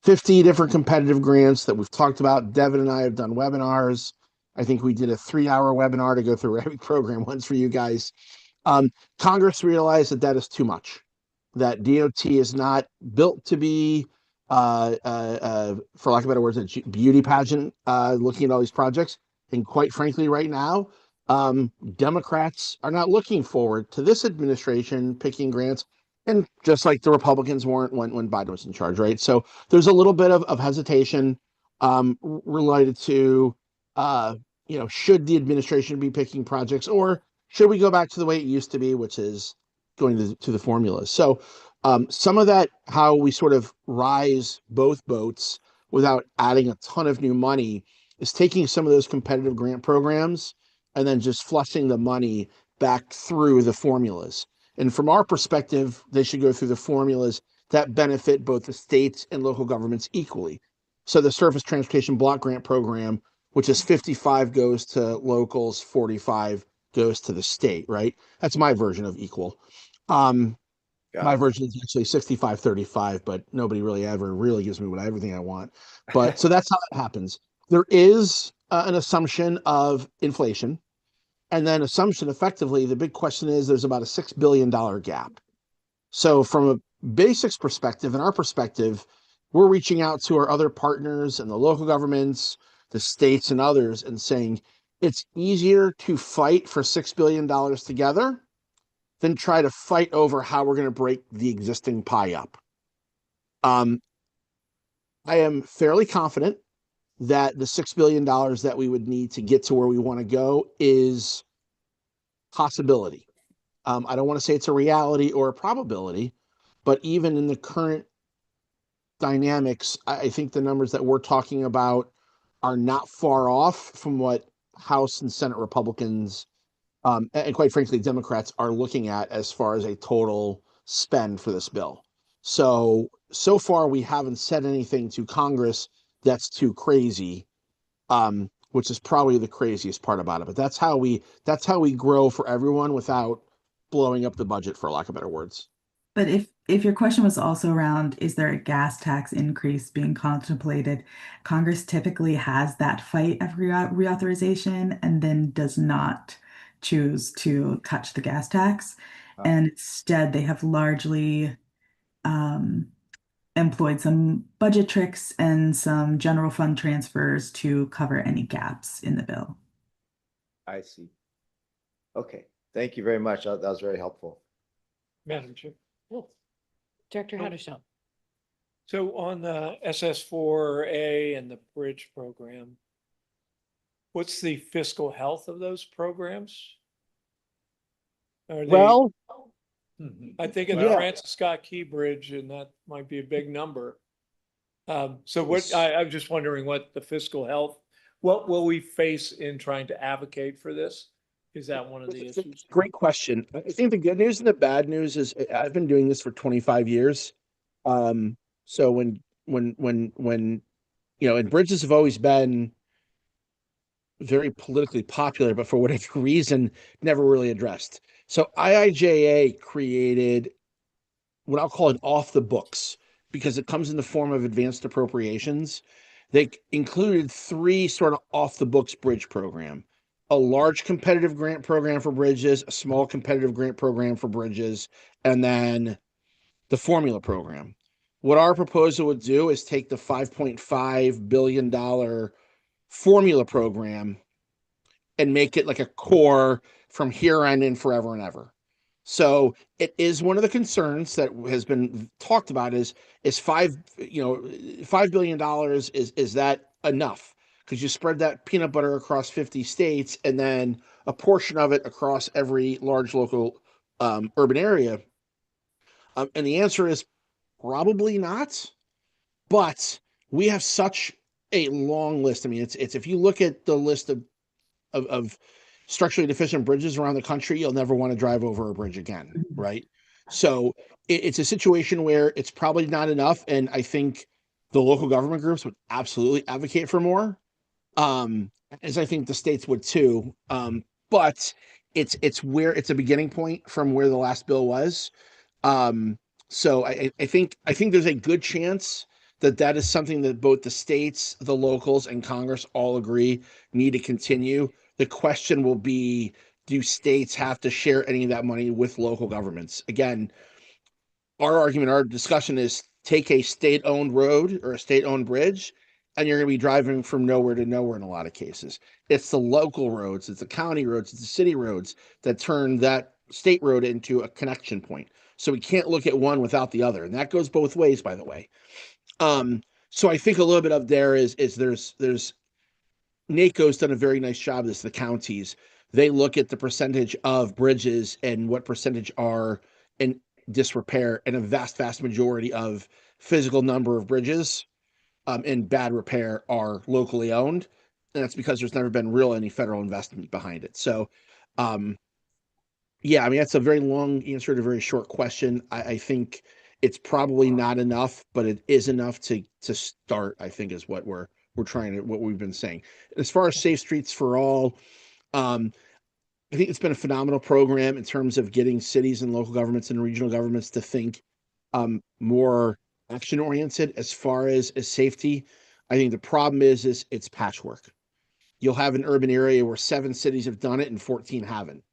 50 different competitive grants that we've talked about. Devin and I have done webinars. I think we did a 3-hour webinar to go through every program once for you guys. Congress realized that that is too much, that DOT is not built to be, for lack of better words, a beauty pageant, looking at all these projects. And quite frankly, right now, Democrats are not looking forward to this administration picking grants. And just like the Republicans weren't when Biden was in charge, right? So there's a little bit of hesitation related to, should the administration be picking projects, or should we go back to the way it used to be, which is going to the formulas? So some of that, how we sort of rise both boats without adding a ton of new money, is taking some of those competitive grant programs and then just flushing the money back through the formulas. And from our perspective, they should go through the formulas that benefit both the states and local governments equally. So the Surface Transportation Block Grant Program, which is 55 goes to locals, 45 goes to the state, right? That's my version of equal. My version is actually 65-35, but nobody really ever really gives me everything I want. But so that's how it happens. There is an assumption of inflation. And then assumption, effectively, the big question is there's about a $6 billion gap. So from a basics perspective and our perspective, we're reaching out to our other partners and the local governments, the states and others, and saying it's easier to fight for $6 billion together than try to fight over how we're going to break the existing pie up. I am fairly confident that the $6 billion that we would need to get to where we want to go is possibility. I don't want to say it's a reality or a probability, but even in the current dynamics, I think the numbers that we're talking about are not far off from what House and Senate Republicans, and quite frankly, Democrats are looking at as far as a total spend for this bill. So far, we haven't said anything to Congress that's too crazy, which is probably the craziest part about it. But that's how we grow for everyone without blowing up the budget, for lack of better words. But if your question was also around, is there a gas tax increase being contemplated? Congress typically has that fight of reauthorization and then does not choose to touch the gas tax. And instead, they have largely employed some budget tricks and some general fund transfers to cover any gaps in the bill. I see. Okay, thank you very much. That was very helpful. Madam Chair. Director Hattershell. So on the SS4A and the bridge program, what's the fiscal health of those programs? Are they, Well, I think of the Francis Scott Key Bridge, and that might be a big number. So what I'm just wondering what the fiscal health, what will we face in trying to advocate for this? Is that one of the issues? Great question. I think the good news and the bad news is I've been doing this for 25 years. So when and bridges have always been very politically popular, but for whatever reason, never really addressed. So IIJA created what I'll call it off the books because it comes in the form of advanced appropriations. They included 3 sort of off the books bridge program, a large competitive grant program for bridges, a small competitive grant program for bridges, and then the formula program. What our proposal would do is take the $5.5 billion formula program and make it like a core from here on in forever and ever. So it is one of the concerns that has been talked about is $5 billion is that enough? Could you spread that peanut butter across 50 states and then a portion of it across every large local urban area? And the answer is probably not. But we have such a long list. I mean, it's if you look at the list of structurally deficient bridges around the country, you'll never want to drive over a bridge again, right? So it's a situation where it's probably not enough, and I think the local government groups would absolutely advocate for more, as I think the states would too. But it's a beginning point from where the last bill was. So I think there's a good chance that is something that both the states, the locals, and Congress all agree need to continue. The question will be, do states have to share any of that money with local governments? Again, our discussion is take a state-owned road or a state-owned bridge, and you're going to be driving from nowhere to nowhere in a lot of cases. It's the local roads, it's the county roads, it's the city roads that turn that state road into a connection point. So we can't look at one without the other. And that goes both ways, by the way. So I think a little bit of there is there's NACO's done a very nice job of this, the counties. They look at the percentage of bridges and what percentage are in disrepair, and a vast majority of physical number of bridges in bad repair are locally owned. And that's because there's never been any federal investment behind it. So, yeah, I mean, that's a very long answer to a very short question. I think it's probably not enough, but it is enough to start, I think, is what what we've been saying. As far as Safe Streets for All, I think it's been a phenomenal program in terms of getting cities and local governments and regional governments to think more action oriented as far as safety. I think the problem is it's patchwork. You'll have an urban area where 7 cities have done it and 14 haven't.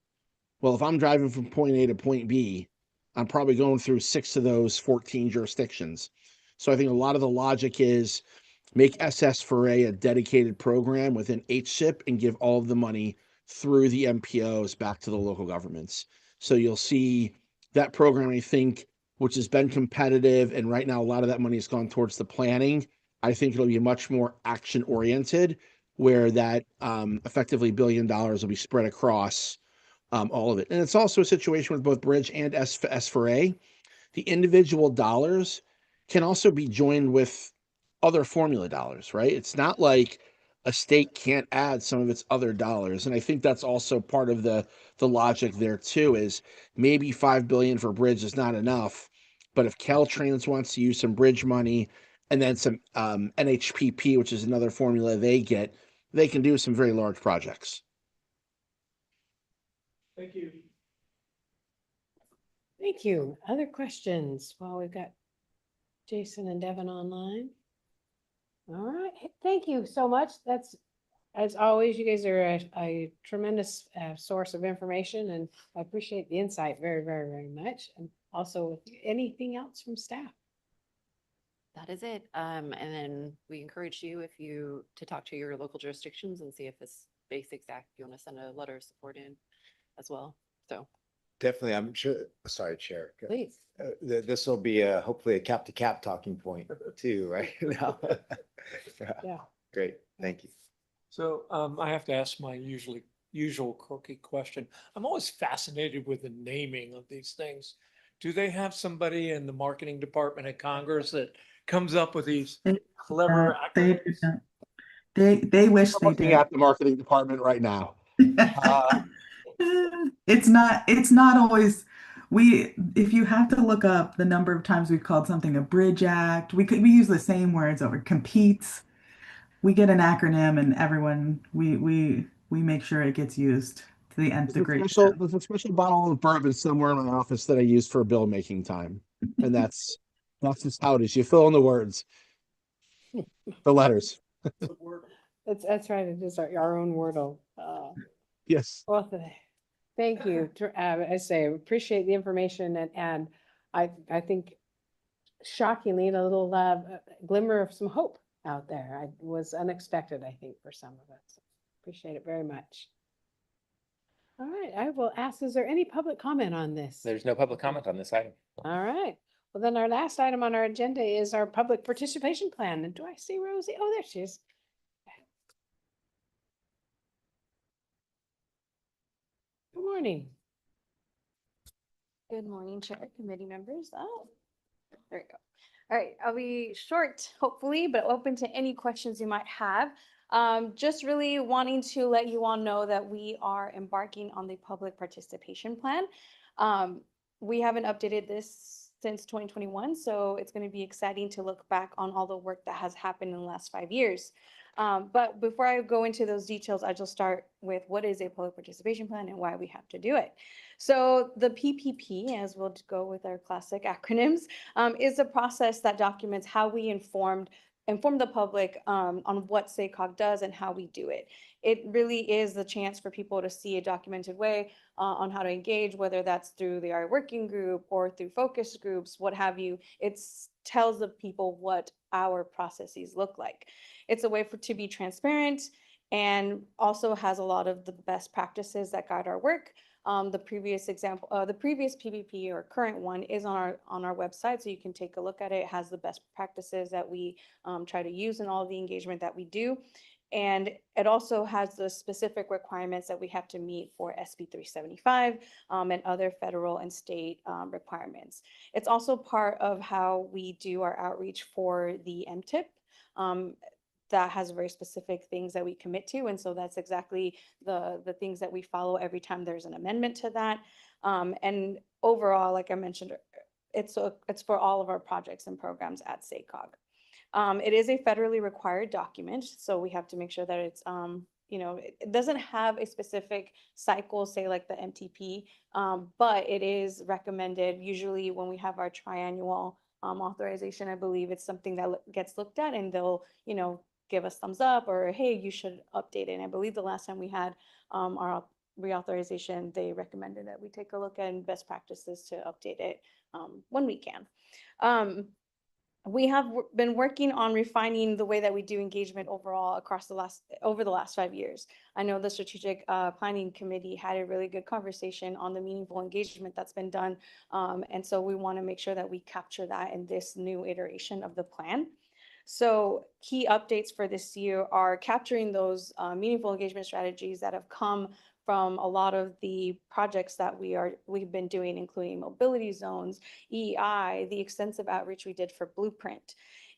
Well, if I'm driving from point A to point B, I'm probably going through 6 of those 14 jurisdictions. So I think a lot of the logic is make SS4A a dedicated program within HSIP and give all of the money through the MPOs back to the local governments. So you'll see that program, I think, which has been competitive, and right now a lot of that money has gone towards the planning. I think it'll be much more action oriented, where that effectively $1 billion will be spread across all of it. And it's also a situation with both bridge and S4A. The individual dollars can also be joined with other formula dollars, right? It's not like a state can't add some of its other dollars. And I think that's also part of the logic there too, is maybe $5 billion for bridge is not enough, but if Caltrans wants to use some bridge money and then some NHPP, which is another formula they get, they can do some very large projects. Thank you. Thank you. Other questions? Well, we've got Jason and Devin online. All right. Thank you so much. That's, as always, you guys are a tremendous source of information, and I appreciate the insight very much. And also, anything else from staff? That is it. And then we encourage you to talk to your local jurisdictions and see if this Basics Act, you want to send a letter of support in as well. So Definitely, I'm sure. Sorry, Chair. Please. This will be hopefully a cap to cap talking point too, right? Now. Yeah. Great. Thank you. So I have to ask my usual quirky question. I'm always fascinated with the naming of these things. Do they have somebody in the marketing department at Congress that comes up with these clever acronyms? They wish they Looking did. at the marketing department right now. It's not always, if you have to look up the number of times we've called something a bridge act, we use the same words over competes. we get an acronym and everyone, we make sure it gets used to the nth degree. So There's a special bottle of bourbon somewhere in my office that I use for bill making time. And that's just how it is. You fill in the words, the letters. That's right. It is our own Wordle. Yes. Well, thank you. I say, appreciate the information and I think shockingly, a little glimmer of some hope out there. I was unexpected, I think, for some of us. Appreciate it very much. All right, I will ask, is there any public comment on this? There's no public comment on this item. All right. Well, then our last item on our agenda is our public participation plan. And do I see Rosie? Oh, there she is. Good morning. Good morning, Chair, committee members. Oh, there we go. All right, I'll be short, hopefully, but open to any questions you might have. Just really wanting to let you all know that we are embarking on the public participation plan. We haven't updated this since 2021, so it's going to be exciting to look back on all the work that has happened in the last 5 years. But before I go into those details, I just start with what is a public participation plan and why we have to do it. So the PPP, as we'll go with our classic acronyms, is a process that documents how we inform the public on what SACOG does and how we do it. It really is the chance for people to see a documented way on how to engage, whether that's through the RI working group or through focus groups, what have you. It tells the people what our processes look like. It's a way to be transparent and also has a lot of the best practices that guide our work. The previous PPP or current one is on our website, so you can take a look at it. It has the best practices that we try to use in all of the engagement that we do. And it also has the specific requirements that we have to meet for SB 375 and other federal and state requirements. It's also part of how we do our outreach for the MTIP. That has very specific things that we commit to. And so that's exactly the things that we follow every time there's an amendment to that. And overall, like I mentioned, it's for all of our projects and programs at SACOG. It is a federally required document, so we have to make sure that it's, it doesn't have a specific cycle, say like the MTP, but it is recommended usually when we have our triannual authorization. I believe it's something that gets looked at and they'll, give us thumbs up or, hey, you should update it. And I believe the last time we had our reauthorization, they recommended that we take a look at best practices to update it when we can. We have been working on refining the way that we do engagement overall over the last 5 years. I know the Strategic Planning Committee had a really good conversation on the meaningful engagement that's been done. And so we want to make sure that we capture that in this new iteration of the plan. So key updates for this year are capturing those meaningful engagement strategies that have come from a lot of the projects that we've been doing, including mobility zones, EEI, the extensive outreach we did for Blueprint.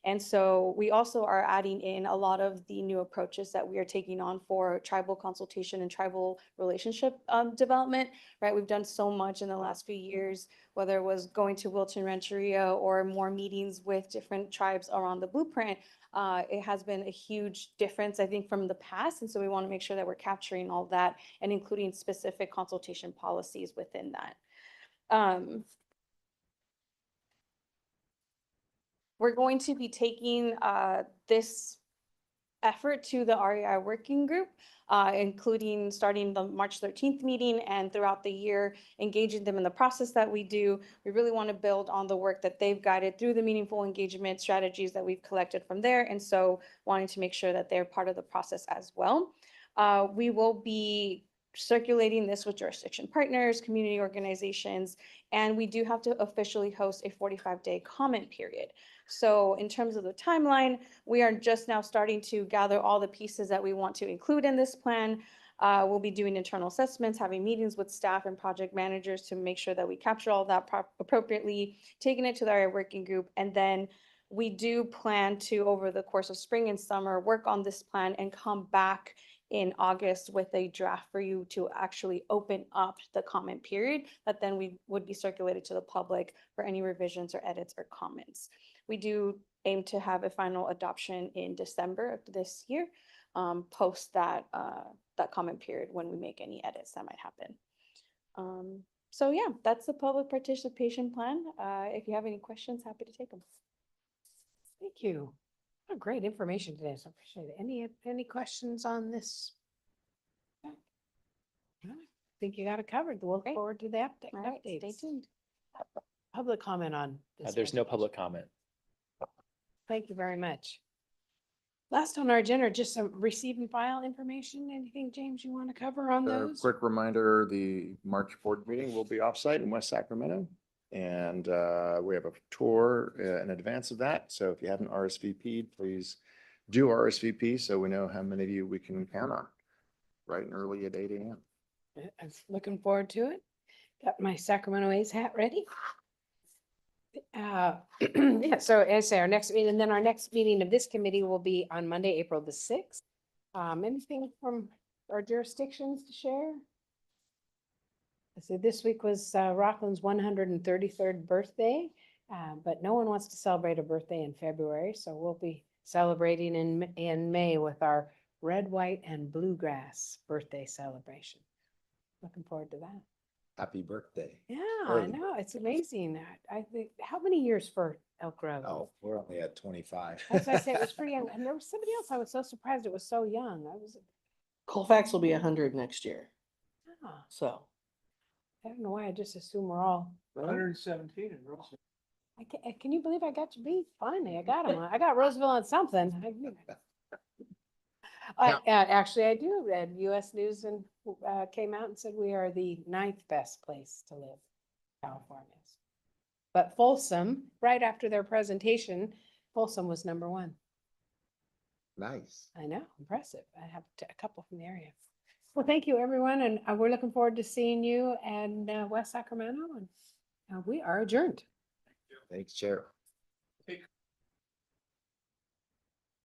And so we also are adding in a lot of the new approaches that we are taking on for tribal consultation and tribal relationship development, right? We've done so much in the last few years, whether it was going to Wilton Rancheria or more meetings with different tribes around the Blueprint. It has been a huge difference, I think, from the past. And so we want to make sure that we're capturing all that and including specific consultation policies within that. We're going to be taking this effort to the REI working group, including starting the March 13th meeting and throughout the year, engaging them in the process that we do. We really want to build on the work that they've guided through the meaningful engagement strategies that we've collected from there. And so wanting to make sure that they're part of the process as well. We will be circulating this with jurisdiction partners, community organizations, and we do have to officially host a 45-day comment period. So in terms of the timeline, we are just now starting to gather all the pieces that we want to include in this plan. We'll be doing internal assessments, having meetings with staff and project managers to make sure that we capture all that appropriately, taking it to our working group, and then we do plan to, over the course of spring and summer, work on this plan and come back in August with a draft for you to actually open up the comment period that then we would be circulated to the public for any revisions or edits or comments. We do aim to have a final adoption in December of this year, post that, that comment period when we make any edits that might happen. So yeah, that's the public participation plan. If you have any questions, happy to take them. Thank you. What great information today, so I appreciate it. Any questions on this? Okay. All right, think you got it covered. We'll look Great. forward to the All right, stay updates. tuned. Public comment on this. There's no resolution. public comment. Thank you very much. Last on our agenda, just some receive and file information. Anything, James, you want to cover on A those? quick reminder, the March board meeting will be offsite in West Sacramento. And we have a tour in advance of that. So if you haven't RSVP'd, please do RSVP so we know how many of you we can count on. Bright and early at 8 a.m. I'm looking forward to it. Got my Sacramento A's hat ready. Yeah, so as I say, our next meeting, and then our next meeting of this committee will be on Monday, April the 6th. Anything from our jurisdictions to share? So this week was Rockland's 133rd birthday, but no one wants to celebrate a birthday in February, so we'll be celebrating in May with our red, white, and bluegrass birthday celebration. Looking forward to that. Happy birthday. Yeah, I Early. know, it's amazing. I think, how many years for Elk Grove? Oh, we're only at 25. That's why I said it was pretty young, and there was somebody else, I was so surprised it was so young. I was, Colfax will be 100 next year, oh, so. I don't know why, I just assume we're all. 117 in Russell. Can you believe I got to be, finally, I got him, I got Roseville on something. Actually, I do, and US News and came out and said we are the 9th best place to live, in California. But Folsom, right after their presentation, Folsom was #1. Nice. I know, impressive. I have a couple from the area. Well, thank you, everyone, and we're looking forward to seeing you in West Sacramento, and we are adjourned. Thanks, Chair.